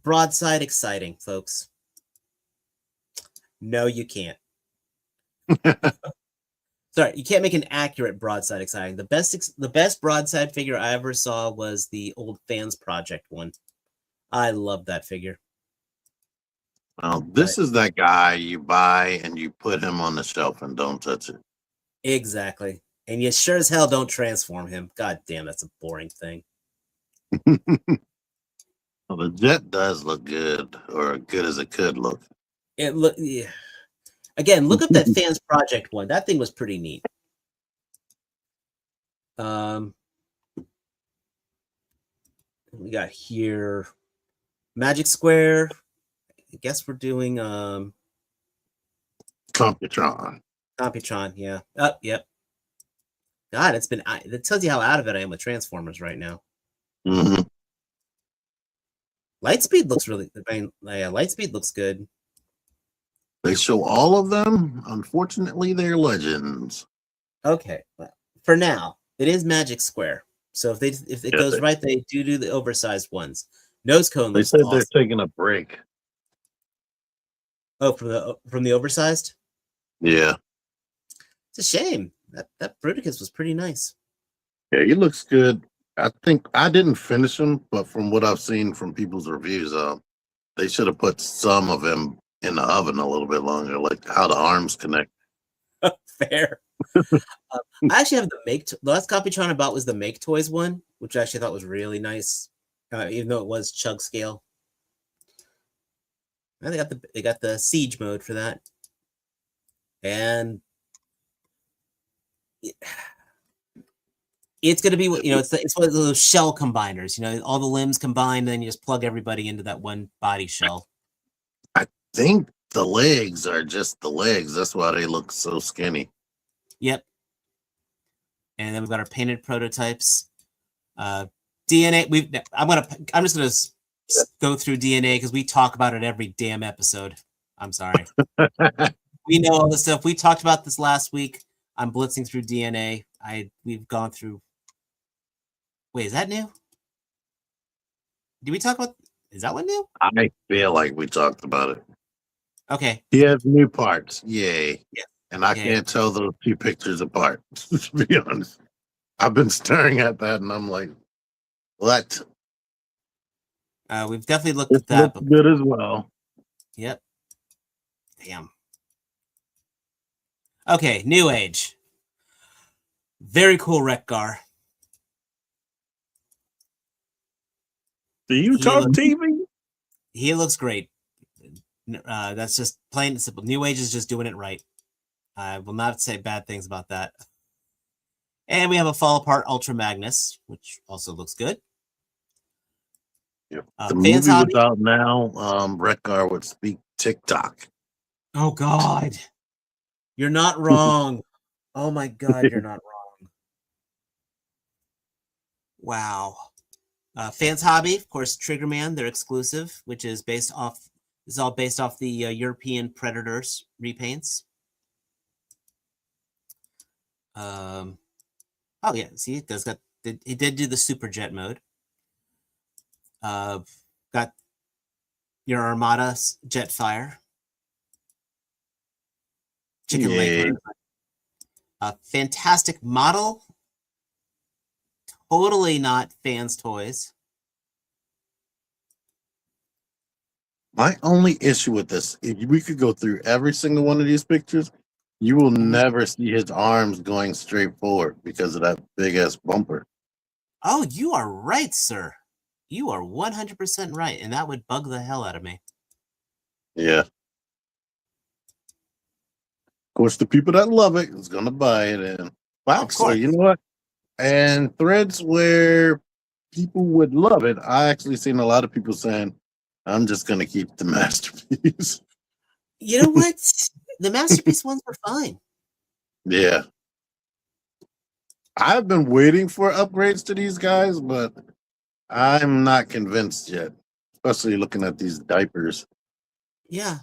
Broadside exciting, folks? No, you can't. Sorry, you can't make an accurate Broadside exciting. The best Broadside figure I ever saw was the old Fans Project one. I love that figure. Well, this is that guy you buy and you put him on the shelf and don't touch it. Exactly. And you sure as hell don't transform him. God damn, that's a boring thing. Well, the jet does look good, or good as it could look. Yeah. Again, look up that Fans Project one. That thing was pretty neat. We got here Magic Square. I guess we're doing Computron. Computron, yeah. Oh, yep. God, that tells you how out of it I am with Transformers right now. Mm-hmm. Lightspeed looks really good. Yeah, Lightspeed looks good. They show all of them. Unfortunately, they're legends. Okay, well, for now, it is Magic Square. So if it goes right, they do the oversized ones. Nose Cone They looks said awesome. they're taking a break. Oh, from the oversized? Yeah. It's a shame. That Bruticus was pretty nice. Yeah, he looks good. I think I didn't finish him, but from what I've seen from people's reviews, they should have put some of him in the oven a little bit longer, like how the arms connect. Fair. I actually have the last Computron I bought was the Make Toys one, which I actually thought was really nice, even though it was chug scale. And they got the siege mode for that, and it's going to be, it's one of those shell combiners. All the limbs combined, then you just plug everybody into that one body shell. I think the legs are just the legs. That's why they look so skinny. Yep. And then we've got our painted prototypes. DNA. I'm just gonna go through DNA because we talk about it every damn episode. I'm sorry. We know all this stuff. We talked about this last week. I'm blitzing through DNA. We've gone through. Wait, is that new? Did we talk about? Is that one new? I feel like we talked about it. Okay. He has new parts. Yay. Yeah. And I can't tell those two pictures apart, to be honest. I've been staring at that and I'm like, what? We've definitely looked at that. Looks good as well. Yep. Damn. Okay, New Age. Very cool Wreck-Gar. Do you talk TV? He looks great. That's just plain and simple. New Age is just doing it right. I will not say bad things about that. And we have a Fall Apart Ultra Magnus, which also looks good. Yep. The movie was out now. Wreck-Gar would speak TikTok. Oh, God. You're not wrong. Oh, my God, you're not wrong. Wow. Fans Hobby, of course, Triggerman, their exclusive, which is all based off the European Predators repaints. Oh yeah, see, it did do the Super Jet mode. Got your Armada Jetfire. Chicken Lake. Fantastic model. Totally not Fans Toys. My only issue with this, if we could go through every single one of these pictures, you will never see his arms going straight forward because of that big ass bumper. Oh, you are right, sir. You are 100% right, and that would bug the hell out of me. Yeah. Of course, the people that love it is gonna buy it, and actually, you know what? And threads where people would love it, I actually seen a lot of people saying, "I'm just gonna keep the masterpiece." You know what? The masterpiece ones were fine. Yeah. I've been waiting for upgrades to these guys, but I'm not convinced yet, especially looking at these diapers. Yeah.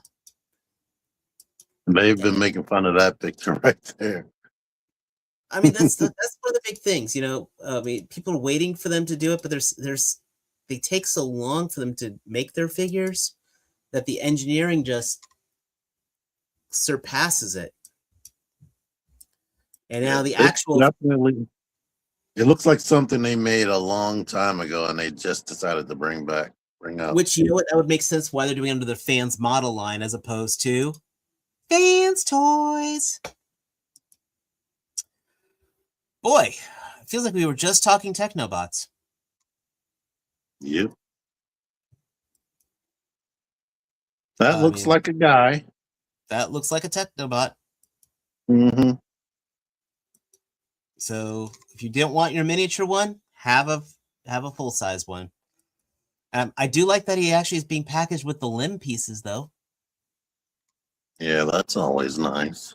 They've been making fun of that picture right there. I mean, that's one of the big things, I mean, people are waiting for them to do it, but they take so long for them to make their figures that the engineering just surpasses it. And now the actual definitely, it looks like something they made a long time ago and they just decided to bring up. Which, you know what, that would make sense why they're doing under the Fans model line as opposed to Fans Toys. Boy, it feels like we were just talking Technobots. Yep. That I looks mean, like a guy. that looks like a Technobot. Mm-hmm. So if you didn't want your miniature one, have a full size one. I do like that he actually is being packaged with the limb pieces, though. Yeah, that's always nice.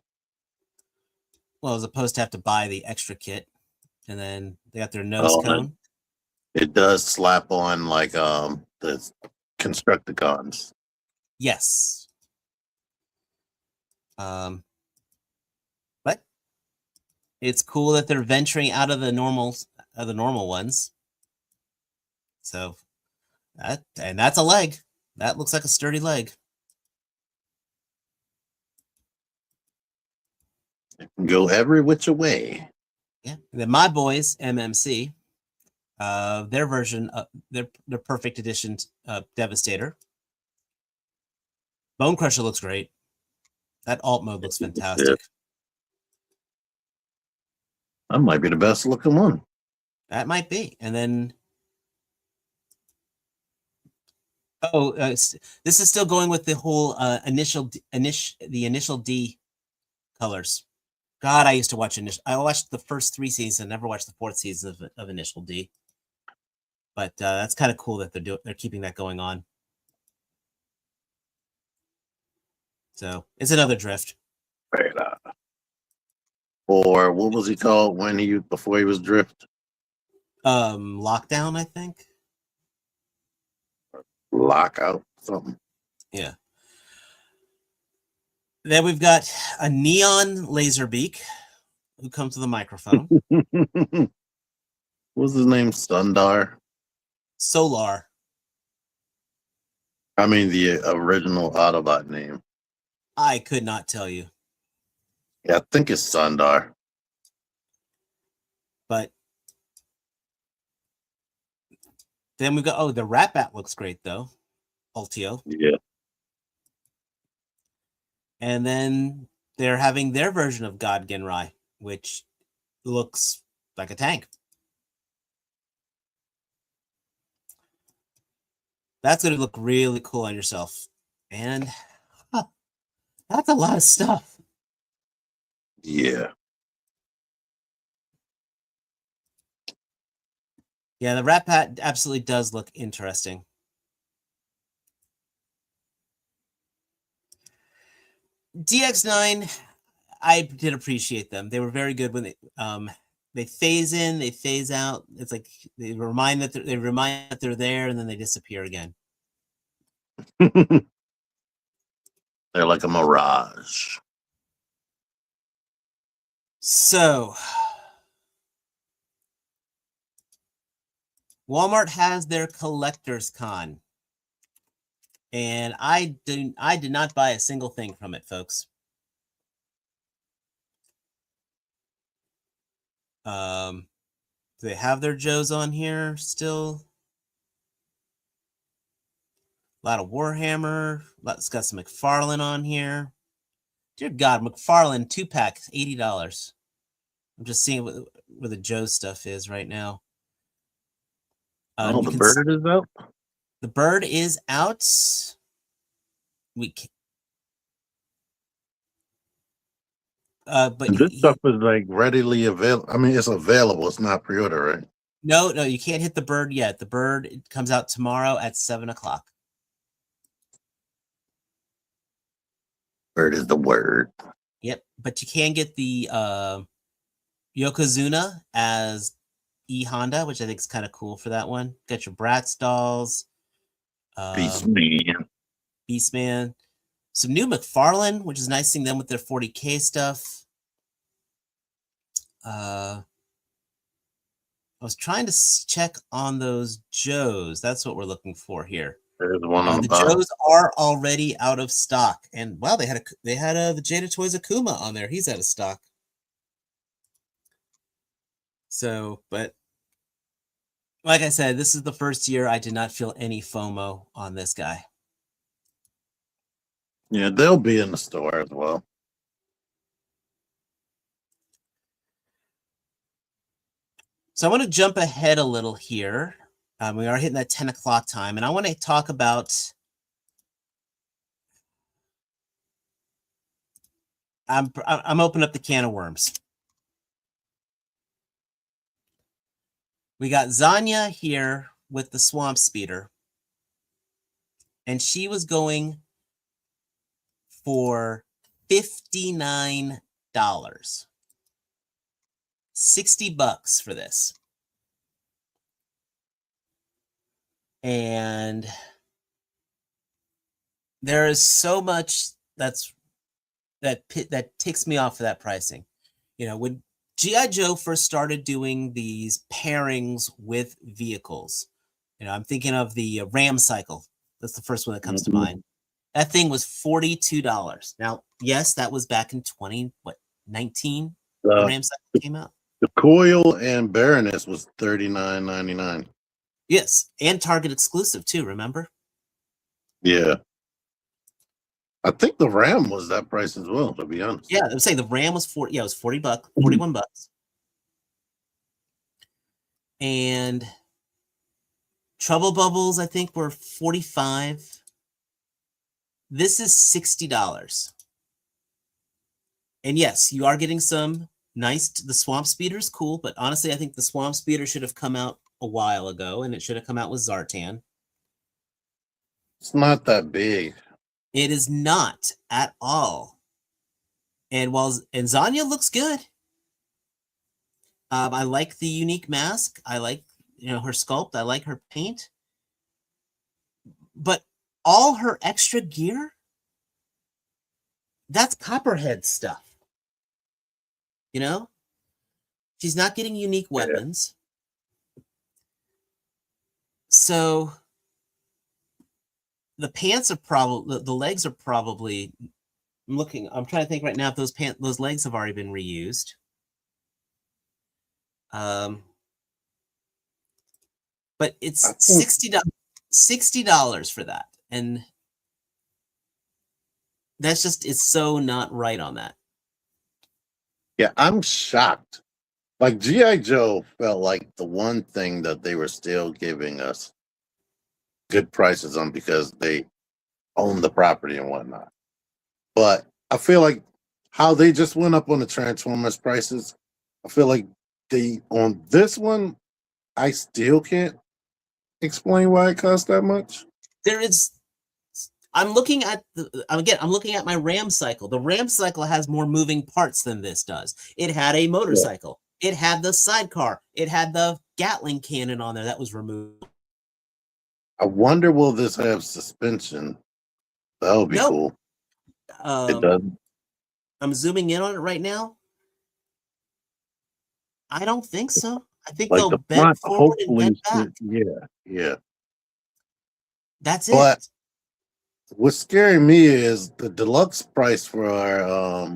Well, as opposed to have to buy the extra kit, and then they got their nose Oh, cone. it does slap on like the Constructicons. Yes. But it's cool that they're venturing out of the normal ones. So that's a leg. That looks like a sturdy leg. Go every which way. Yeah. And then my boys, MMC, their version of their perfect edition Devastator. Bone Crusher looks great. That alt mode looks fantastic. That might be the best looking one. That might be. And then this is still going with the whole initial D colors. God, I used to watch I watched the first 3 seasons and never watched the 4th season of Initial D. But that's kind of cool that they're keeping that going on. So it's another drift. Right. Or what was he called before he was drift? Lockdown, I think. Lockout, something. Yeah. Then we've got a neon Laserbeak who comes with a microphone. What's his name? Sundar. Solar. I mean the original Autobot name. I could not tell you. Yeah, I think it's Sundar. But then we got the Rat Bat looks great though. Ultio. Yeah. And then they're having their version of God Genrai, which looks like a tank. That's going to look really cool on yourself. And that's a lot of stuff. Yeah. Yeah, the Rat Pat absolutely does look interesting. DX9, I did appreciate them. They were very good when they phase in, they phase out. It's like they remind that they're there, and then they disappear again. They're like a mirage. So Walmart has their Collectors Con, and I did not buy a single thing from it, folks. Do they have their Joes on here still? A lot of Warhammer. It's got some McFarlane on here. Dear God, McFarlane 2-pack, $80. I'm just seeing where the Joe stuff is right now. The bird is out. The bird is out. But this stuff is like readily available. I mean, it's available. It's not pre-order, right? No, you can't hit the bird yet. The bird comes out tomorrow at 7:00. Bird is the word. Yep, but you can get the Yokozuna as E-Honda, which I think is kind of cool for that one. Got your Bratz dolls. Beastman. Some new McFarlane, which is nice seeing them with their 40K stuff. I was trying to check on those Joes. That's what we're looking for here. There's one on the Joes are already out of stock, and wow, they had the Jada Toys Akuma on there. He's out of stock. So, but like I said, this is the first year I did not feel any FOMO on this guy. Yeah, they'll be in the store as well. So I want to jump ahead a little here We are hitting that 10 o'clock time, and I want to talk about. I'm opening up the can of worms. We got Zanya here with the Swamp Speeder, and she was going for $59. $60 for this. And there is so much that ticks me off for that pricing. You know, when G.I. Joe first started doing these pairings with vehicles, you know, I'm thinking of the Ram Cycle. That's the first one that comes to mind. That thing was $42. Now, yes, that was back in 2019. The Ram Cycle came out. The Coil and Baroness was $39.99. Yes, and Target exclusive too, remember? Yeah. I think the Ram was that price as well, to be honest. Yeah, I was saying the Ram was $40. Yeah, it was $40, $41. And Trouble Bubbles, I think, were $45. This is $60. And yes, you are getting some nice. The Swamp Speeder is cool, but honestly, I think the Swamp Speeder should have come out a while ago, and it should have come out with Zartan. It's not that big. It is not at all. And Zanya looks good. I like the unique mask. I like, you know, her sculpt. I like her paint. But all her extra gear, that's Copperhead stuff. You know? She's not getting unique weapons. Yeah. So the pants are probably, the legs are probably, I'm trying to think right now if those legs have already been reused. But it's $60 for that. And that's just, it's so not right on that. Yeah, I'm shocked. Like G.I. Joe felt like the one thing that they were still giving us good prices on because they own the property and whatnot. But I feel like how they just went up on the Transformers prices, I feel like on this one, I still can't explain why it costs that much. I'm looking at I'm looking at my Ram Cycle. The Ram Cycle has more moving parts than this does. It had a motorcycle. Yeah. It had the sidecar. It had the Gatling cannon on there that was removed. I wonder, will this have suspension? That would be cool. It doesn't. I'm zooming in on it right now. I don't think so. I think like they'll the bend front, forward and bend back. Yeah. That's but it. What's scaring me is the deluxe price for our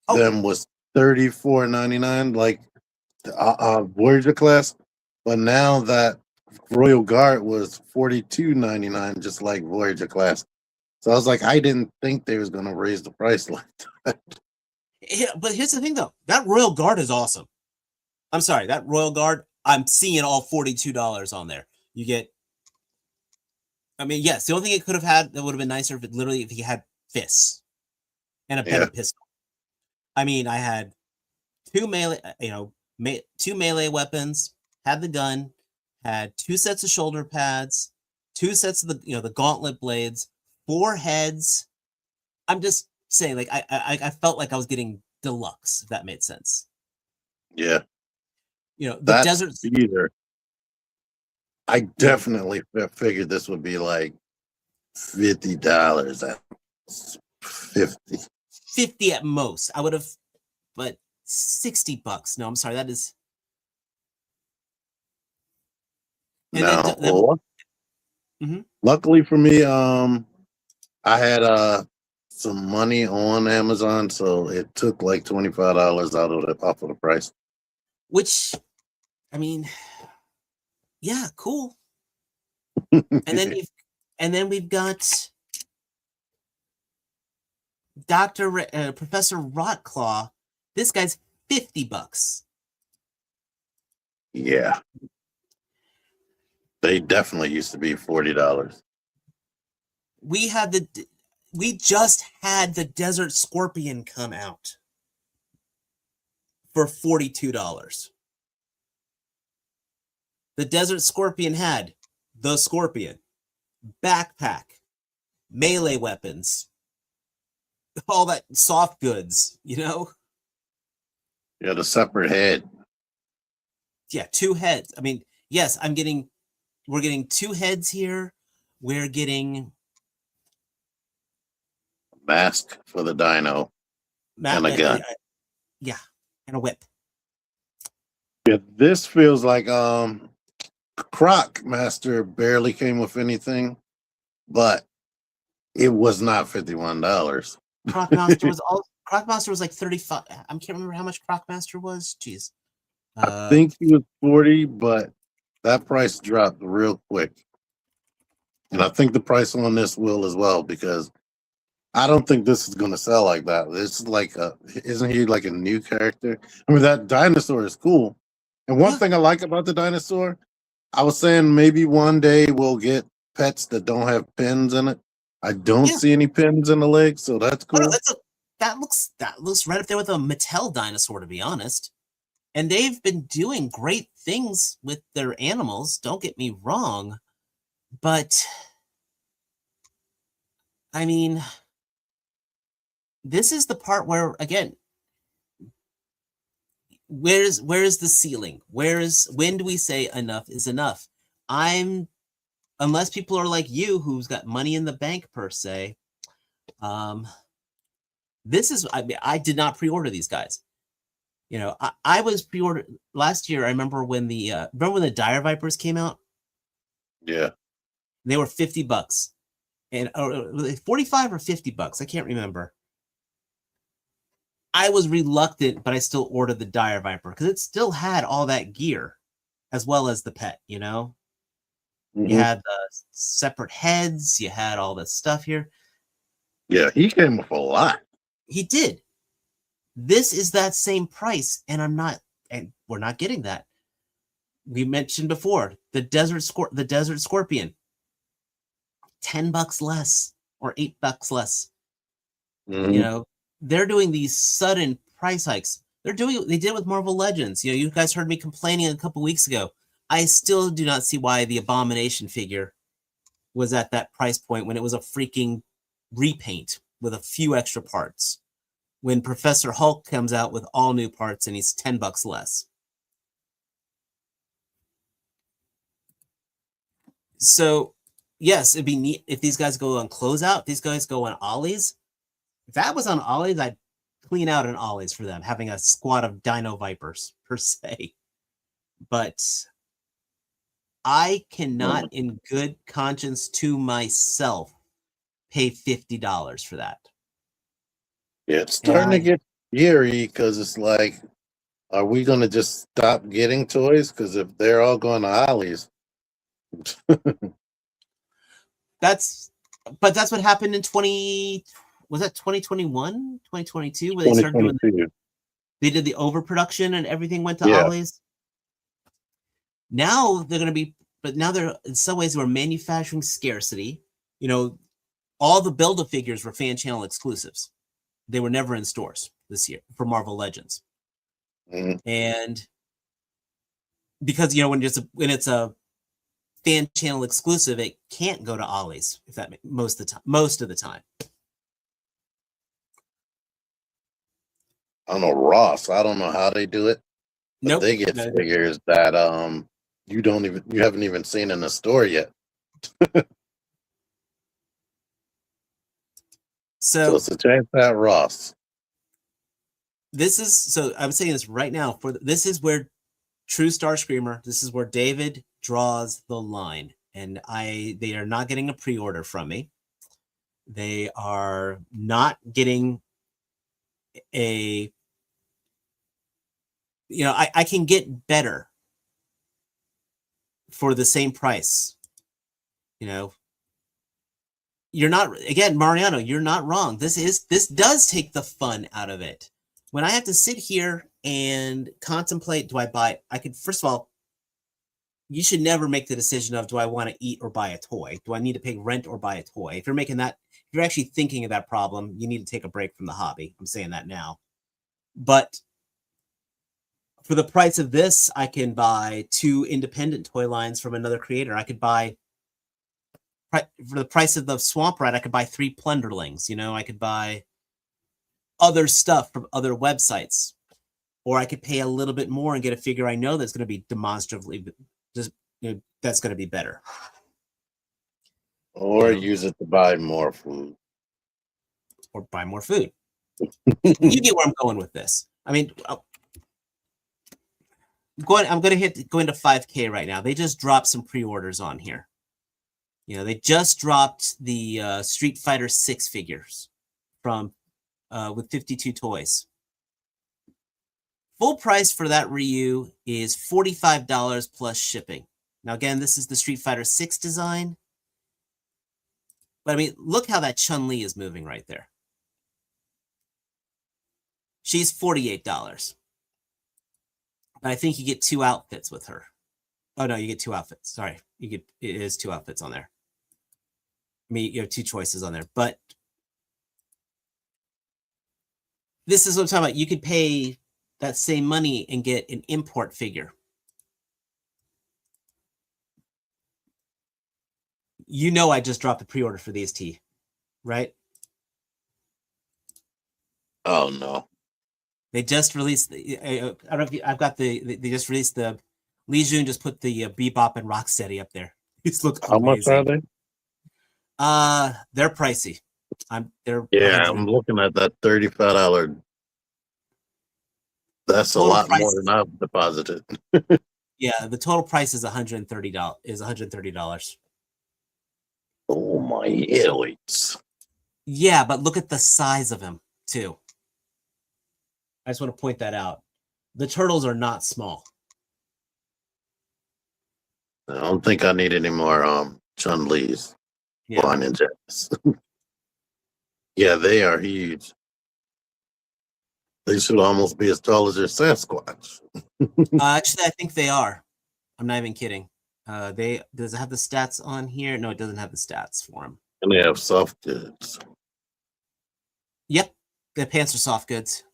them was $34.99, like the Voyager class. But now that Royal Guard was $42.99, just like Voyager class. So I was like, I didn't think they was gonna raise the price like that. Yeah, but here's the thing, though. That Royal Guard is awesome. I'm sorry, that Royal Guard, I'm seeing all $42 on there. You get, I mean, yes, the only thing it could have had that would have been nicer if he had fists and a better pistol. I mean, I had two melee weapons, had the gun, had 2 sets of shoulder pads, 2 sets of the gauntlet blades, 4 heads. I'm just saying, like, I felt like I was getting deluxe, if that made sense. Yeah. The Desert Speeder. I definitely figured this would be like $50. 50 at most. I would have, but $60. No, I'm sorry. That is. Luckily for me, I had some money on Amazon, so it took like $25 off of the price. Which, I mean, yeah, cool. And then we've got Professor Rottclaw. This guy's $50. Yeah. They definitely used to be $40. We just had the Desert Scorpion come out for $42. The Desert Scorpion had the Scorpion, backpack, melee weapons, all that soft goods, you know? Yeah, the separate head. Yeah, 2 heads. I mean, yes, we're getting 2 heads here. We're getting Mask for the dino and a gun. Yeah, and a whip. Yeah, this feels like Croc Master barely came with anything, but it was not $51. Crocmaster was like 35. I can't remember how much Crocmaster was. Jeez. I think he was 40, but that price dropped real quick. And I think the price on this will as well, because I don't think this is going to sell like that. It's like isn't he like a new character? I mean, that dinosaur is cool. And one thing I like about the dinosaur, I was saying maybe one day we'll get pets that don't have pins in it. I don't see any pins in the legs, so that's cool. Oh, no, that looks right up there with a Mattel dinosaur, to be honest. And they've been doing great things with their animals. Don't get me wrong, but I mean, this is the part where, again, where's the ceiling? When do we say enough is enough? Unless people are like you, who's got money in the bank per se. I did not pre-order these guys. You know, I was pre-ordered last year. I remember when the Dire Vipers came out. Yeah, they were $50, and 45 or $50. I can't remember. I was reluctant, but I still ordered the Dire Viper because it still had all that gear, as well as the pet. You know, you had the separate heads. You had all this stuff here. Yeah, he came with a lot. He did. This is that same price, and we're not getting that. We mentioned before the Desert Scorpion, $10 less or $8 less. You know, they're doing these sudden price hikes. They did with Marvel Legends. You know, you guys heard me complaining a couple weeks ago. I still do not see why the Abomination figure was at that price point when it was a freaking repaint with a few extra parts. When Professor Hulk comes out with all new parts and he's $10 less. So, yes, it'd be neat if these guys go on closeout. These guys go on Ollies. If that was on Ollies, I'd clean out an Ollies for them, having a squad of Dino Vipers, per se. But I cannot, in good conscience to myself, pay $50 for that. Yeah, it's starting to get eerie because it's like, are we going to just stop getting toys? Because if they're all going to Ollie's. That's what happened in 2021, 2022, where they started doing they did the overproduction and everything went to Ollie's. Now they're going to be, but now they're in some ways we're manufacturing scarcity. You know, all the Build-A-Figures were fan channel exclusives. They were never in stores this year for Marvel Legends. And because, you know, when it's a fan channel exclusive, it can't go to Ollie's if that most of the time. I don't know, Ross. I don't know how they do it. But they get figures that you haven't even seen in the store yet. So it's a chance at Ross. I'm saying this right now. This is where True Star Screamer. This is where David draws the line, and they are not getting a pre-order from me. They are not getting a. You know, I can get better for the same price. You know. You're not, again, Mariano, you're not wrong. This does take the fun out of it. When I have to sit here and contemplate, do I buy, I could, first of all, you should never make the decision of, do I want to eat or buy a toy? Do I need to pay rent or buy a toy? If you're making that, if you're actually thinking of that problem, you need to take a break from the hobby. I'm saying that now. But for the price of this, I can buy 2 independent toy lines from another creator. I could buy, for the price of the Swamp Rat, I could buy 3 Plunderlings. You know, I could buy other stuff from other websites. Or I could pay a little bit more and get a figure I know that's going to be demonstrably, just, you know, that's going to be better. Or use it to buy more food. Or buy more food. You get where I'm going with this. I mean, I'm going to go into 5K right now. They just dropped some pre-orders on here. You know, they just dropped the Street Fighter 6 figures from with 52 toys. Full price for that Ryu is $45 plus shipping. Now, again, this is the Street Fighter 6 design. But, I mean, look how that Chun-Li is moving right there. She's $48. But I think you get 2 outfits with her. Oh, no, you get 2 outfits. Sorry. It is 2 outfits on there. I mean, you have 2 choices on there. But this is what I'm talking about. You could pay that same money and get an import figure. You know, I just dropped the pre-order for these T, right? Oh no! They just released. I don't know if I've got the. They just released the. Lee Jun just put the Bebop and Rocksteady up there. These look amazing. How much are they? They're pricey. They're I'm looking at that $35. That's a lot more than I've deposited. Yeah, the total price is $130. Is $130. Oh my elites! Yeah, but look at the size of him too. I just want to point that out. The turtles are not small. I don't think I need any more Chun-Li's. Yeah. Yeah, they are huge. They should almost be as tall as your Sasquatch. Actually, I think they are. I'm not even kidding. Does it have the stats on here? No, it doesn't have the stats for them. And they have soft goods. Yep, the pants are soft goods.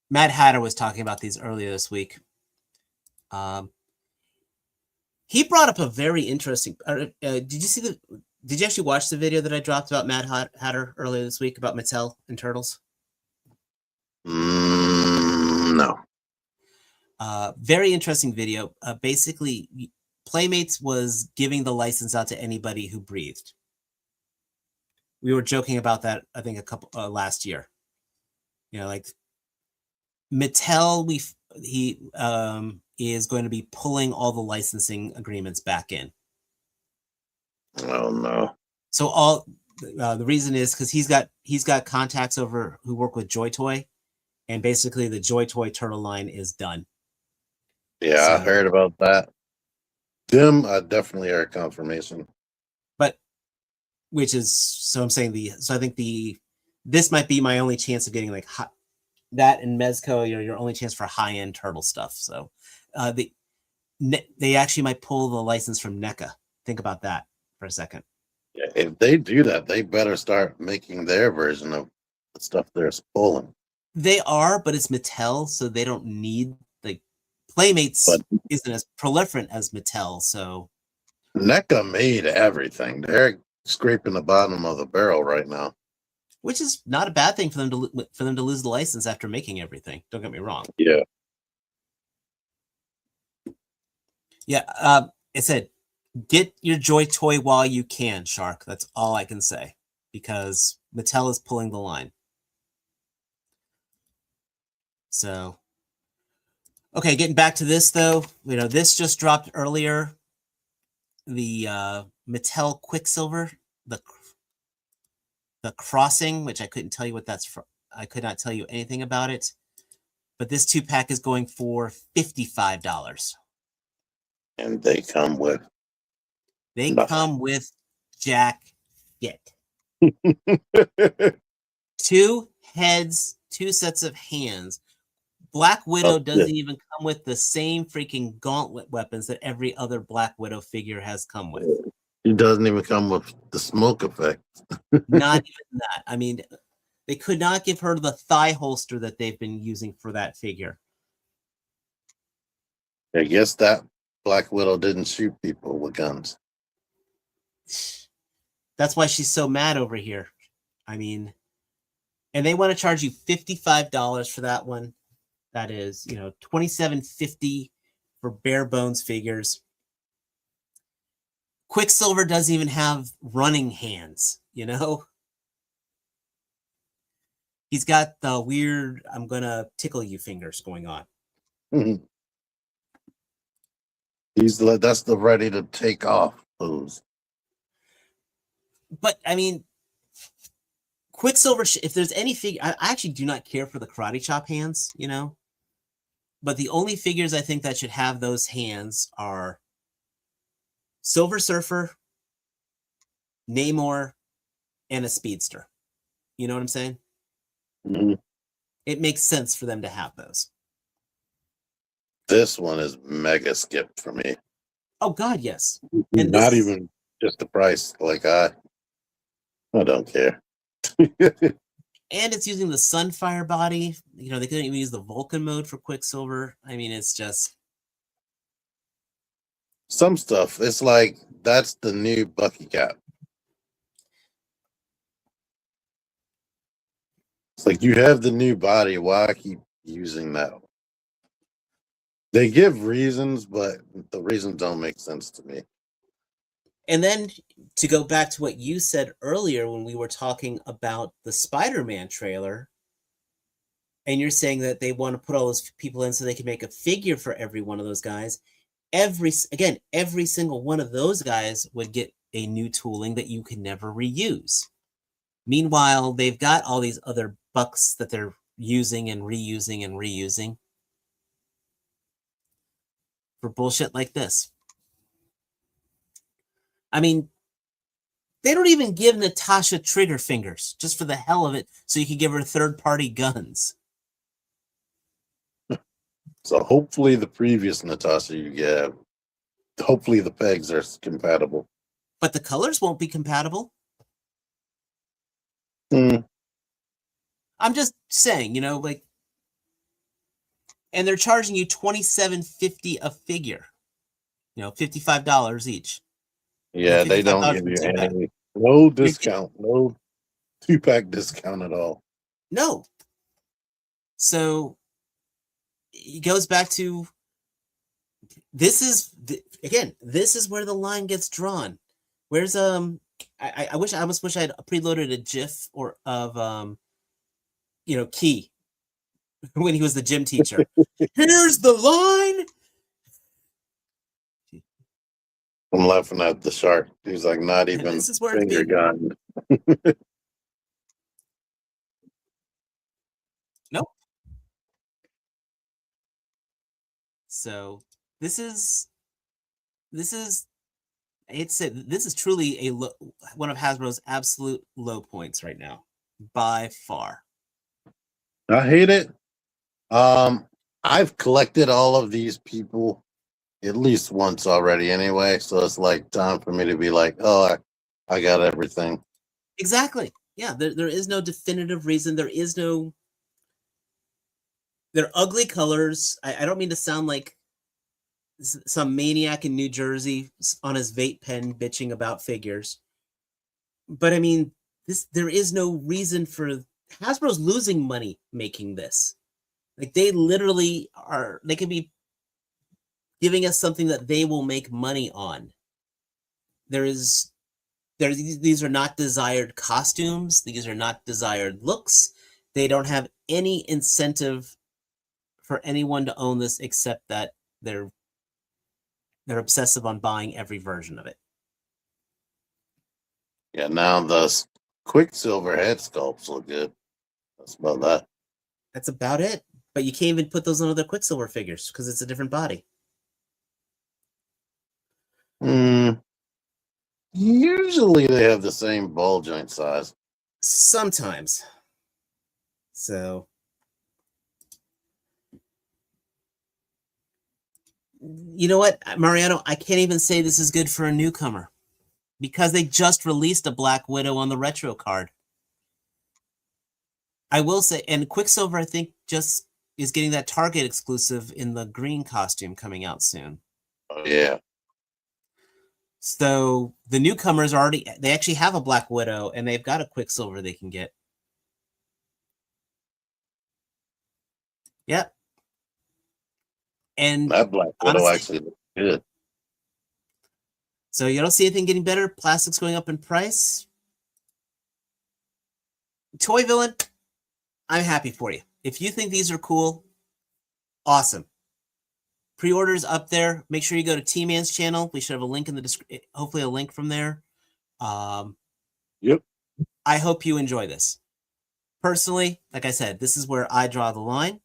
Mad Hatter was talking about these earlier this week. He brought up a very interesting. Did you actually watch the video that I dropped about Mad Hatter earlier this week about Mattel and Turtles? No. Very interesting video. Basically, Playmates was giving the license out to anybody who breathed. We were joking about that, I think, last year. You know, like Mattel, he is going to be pulling all the licensing agreements back in. Oh no! So the reason is because he's got contacts over who work with Joy Toy, and basically the Joy Toy turtle line is done. Yeah, so, I heard about that. Them, I definitely heard confirmation. But which is I'm saying I think this might be my only chance of getting like that and Mezco, your only chance for high end turtle stuff. So they actually might pull the license from NECA. Think about that for a second. Yeah, if they do that, they better start making their version of the stuff they're pulling. They are, but it's Mattel, so they don't need Playmates isn't as proliferant as Mattel, so NECA made everything. They're scraping the bottom of the barrel right now, which is not a bad thing for them to lose the license after making everything. Don't get me wrong. Yeah. It said, get your Joy Toy while you can, Shark. That's all I can say, because Mattel is pulling the line. So, okay, getting back to this though, this just dropped earlier. The Mattel Quicksilver, the Crossing, which I couldn't tell you what that's from. I could not tell you anything about it, but this 2-pack is going for $55. And they come with jack shit. 2 heads, 2 sets of hands, Black Widow Oh, doesn't shit. even come with the same freaking gauntlet weapons that every other Black Widow figure has come with. It doesn't even come with the smoke effect. Not even that. I mean, they could not give her the thigh holster that they've been using for that figure. I guess that Black Widow didn't shoot people with guns. That's why she's so mad over here. I mean, and they want to charge you $55 for that one. That is, $27.50 for bare bones figures. Quicksilver doesn't even have running hands, He's got the weird, I'm going to tickle you fingers going on. That's the ready to take off pose. But, I mean, Quicksilver, if there's any figure, I actually do not care for the karate chop hands, But the only figures I think that should have those hands are Silver Surfer, Namor, and a Speedster. You know what I'm saying? Mm-hmm. It makes sense for them to have those. This one is mega skip for me. Oh God, yes. And not even just the price. Like I don't care. And it's using the Sunfire body. They couldn't even use the Vulcan mode for Quicksilver. I mean, it's just some stuff. It's like that's the new Bucky Cap. It's like you have the new body. Why keep using that? They give reasons, but the reasons don't make sense to me. And then to go back to what you said earlier when we were talking about the Spider-Man trailer, and you're saying that they want to put all those people in so they can make a figure for every one of those guys. Every single one of those guys would get a new tooling that you can never reuse. Meanwhile, they've got all these other bucks that they're using and reusing for bullshit like this. I mean, they don't even give Natasha trigger fingers just for the hell of it so you can give her third-party guns. So hopefully the previous Natasha you get, hopefully the pegs are compatible. But the colors won't be compatible. I'm just saying, and they're charging you $27.50 a figure. $55 each. Yeah, they don't give you no discount, no 2-pack discount at all. No. So it goes back to this is where the line gets drawn. Where's I almost wish I had preloaded a GIF of Key when he was the gym teacher. Here's the line. I'm laughing at the shark. He's like not even this is where finger gun. Nope. So this is I hate to say this is truly one of Hasbro's absolute low points right now, by far. I hate it. I've collected all of these people at least once already anyway, so it's like time for me to be like, oh, I got everything. Exactly. Yeah, there is no definitive reason. There is no... They're ugly colors. I don't mean to sound like some maniac in New Jersey on his vape pen bitching about figures. But I mean, there is no reason for... Hasbro's losing money making this. Like, they literally are... They could be giving us something that they will make money on. These are not desired costumes. These are not desired looks. They don't have any incentive for anyone to own this except that they're obsessive on buying every version of it. Yeah, now the Quicksilver head sculpts look good. That's about that. That's about it. But you can't even put those on other Quicksilver figures because it's a different body. Usually they have the same ball joint size. Sometimes. So you know what, Mariano, I can't even say this is good for a newcomer because they just released a Black Widow on the retro card. I will say, and Quicksilver, I think, just is getting that Target exclusive in the green costume coming out soon. Oh, yeah. So the newcomers they actually have a Black Widow and they've got a Quicksilver they can get. Yep. And that Black Widow actually looks good. So you don't see anything getting better? Plastic's going up in price? Toy Villain, I'm happy for you. If you think these are cool, awesome. Pre-orders up there. Make sure you go to T-Man's channel. We should have a link in the description, hopefully a link from there. Yep. I hope you enjoy this. Personally, like I said, this is where I draw the line.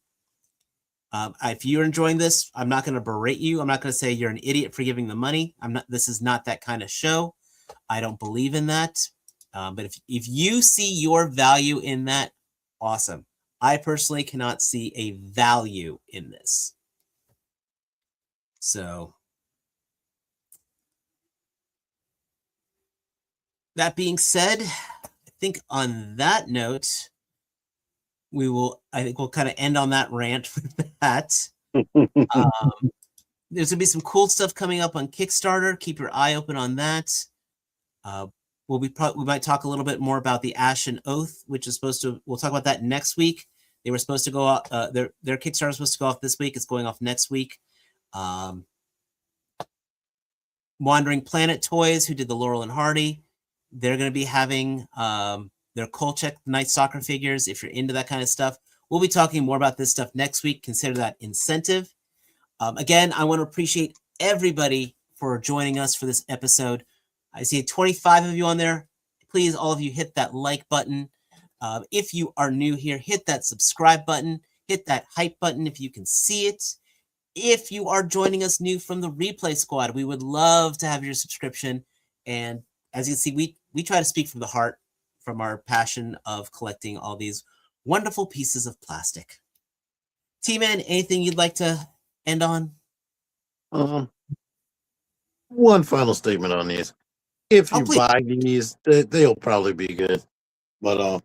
If you're enjoying this, I'm not going to berate you. I'm not going to say you're an idiot for giving the money. This is not that kind of show. I don't believe in that. But if you see your value in that, awesome. I personally cannot see a value in this. So that being said, I think on that note, I think we'll kind of end on that rant with that. There's gonna be some cool stuff coming up on Kickstarter. Keep your eye open on that. We might talk a little bit more about the Ashen Oath, which is we'll talk about that next week. They were supposed to go out, their Kickstarter was supposed to go off this week. It's going off next week. Wandering Planet Toys, who did the Laurel and Hardy, they're going to be having their Kolchak the Night Stalker figures. If you're into that kind of stuff, we'll be talking more about this stuff next week. Consider that incentive. Again, I want to appreciate everybody for joining us for this episode. I see 25 of you on there. Please, all of you, hit that like button. If you are new here, hit that subscribe button. Hit that hype button if you can see it. If you are joining us new from the Replay Squad, we would love to have your subscription. And as you can see, we try to speak from the heart, from our passion of collecting all these wonderful pieces of plastic. T-Man, anything you'd like to end on? One final statement on these. If you buy these, they'll probably be good. But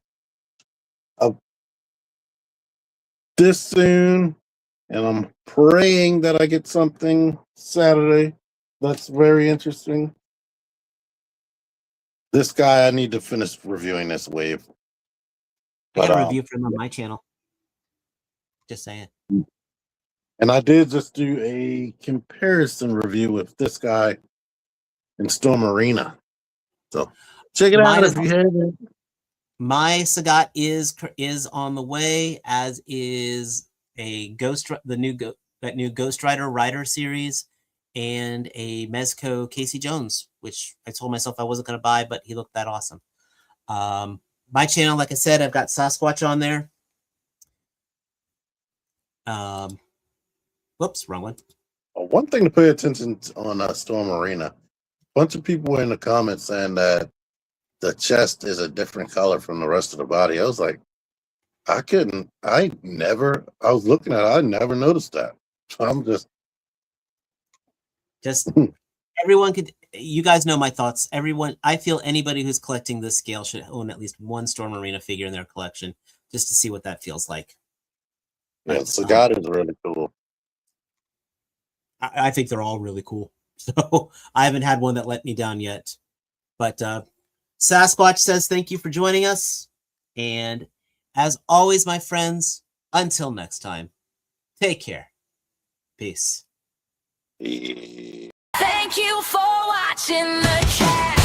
this soon, and I'm praying that I get something Saturday that's very interesting. This guy, I need to finish reviewing this wave. I got a review for him on my channel. Just saying. And I did just do a comparison review with this guy in Storm Arena. So check it out if you haven't. My Sagat is on the way, as is that new Ghost Rider series, and a Mezco Casey Jones, which I told myself I wasn't going to buy, but he looked that awesome. My channel, like I said, I've got Sasquatch on there. Whoops, wrong one. One thing to pay attention on Storm Arena. A bunch of people were in the comments saying that the chest is a different color from the rest of the body. I was like, I was looking at it, I never noticed that. So I'm just everyone could, you guys know my thoughts. I feel anybody who's collecting this scale should own at least one Storm Arena figure in their collection just to see what that feels like. Yeah, Sagat is really cool. I think they're all really cool. So I haven't had one that let me down yet. But Sasquatch says thank you for joining us. And as always, my friends, until next time, take care. Peace. Thank you for watching the chat.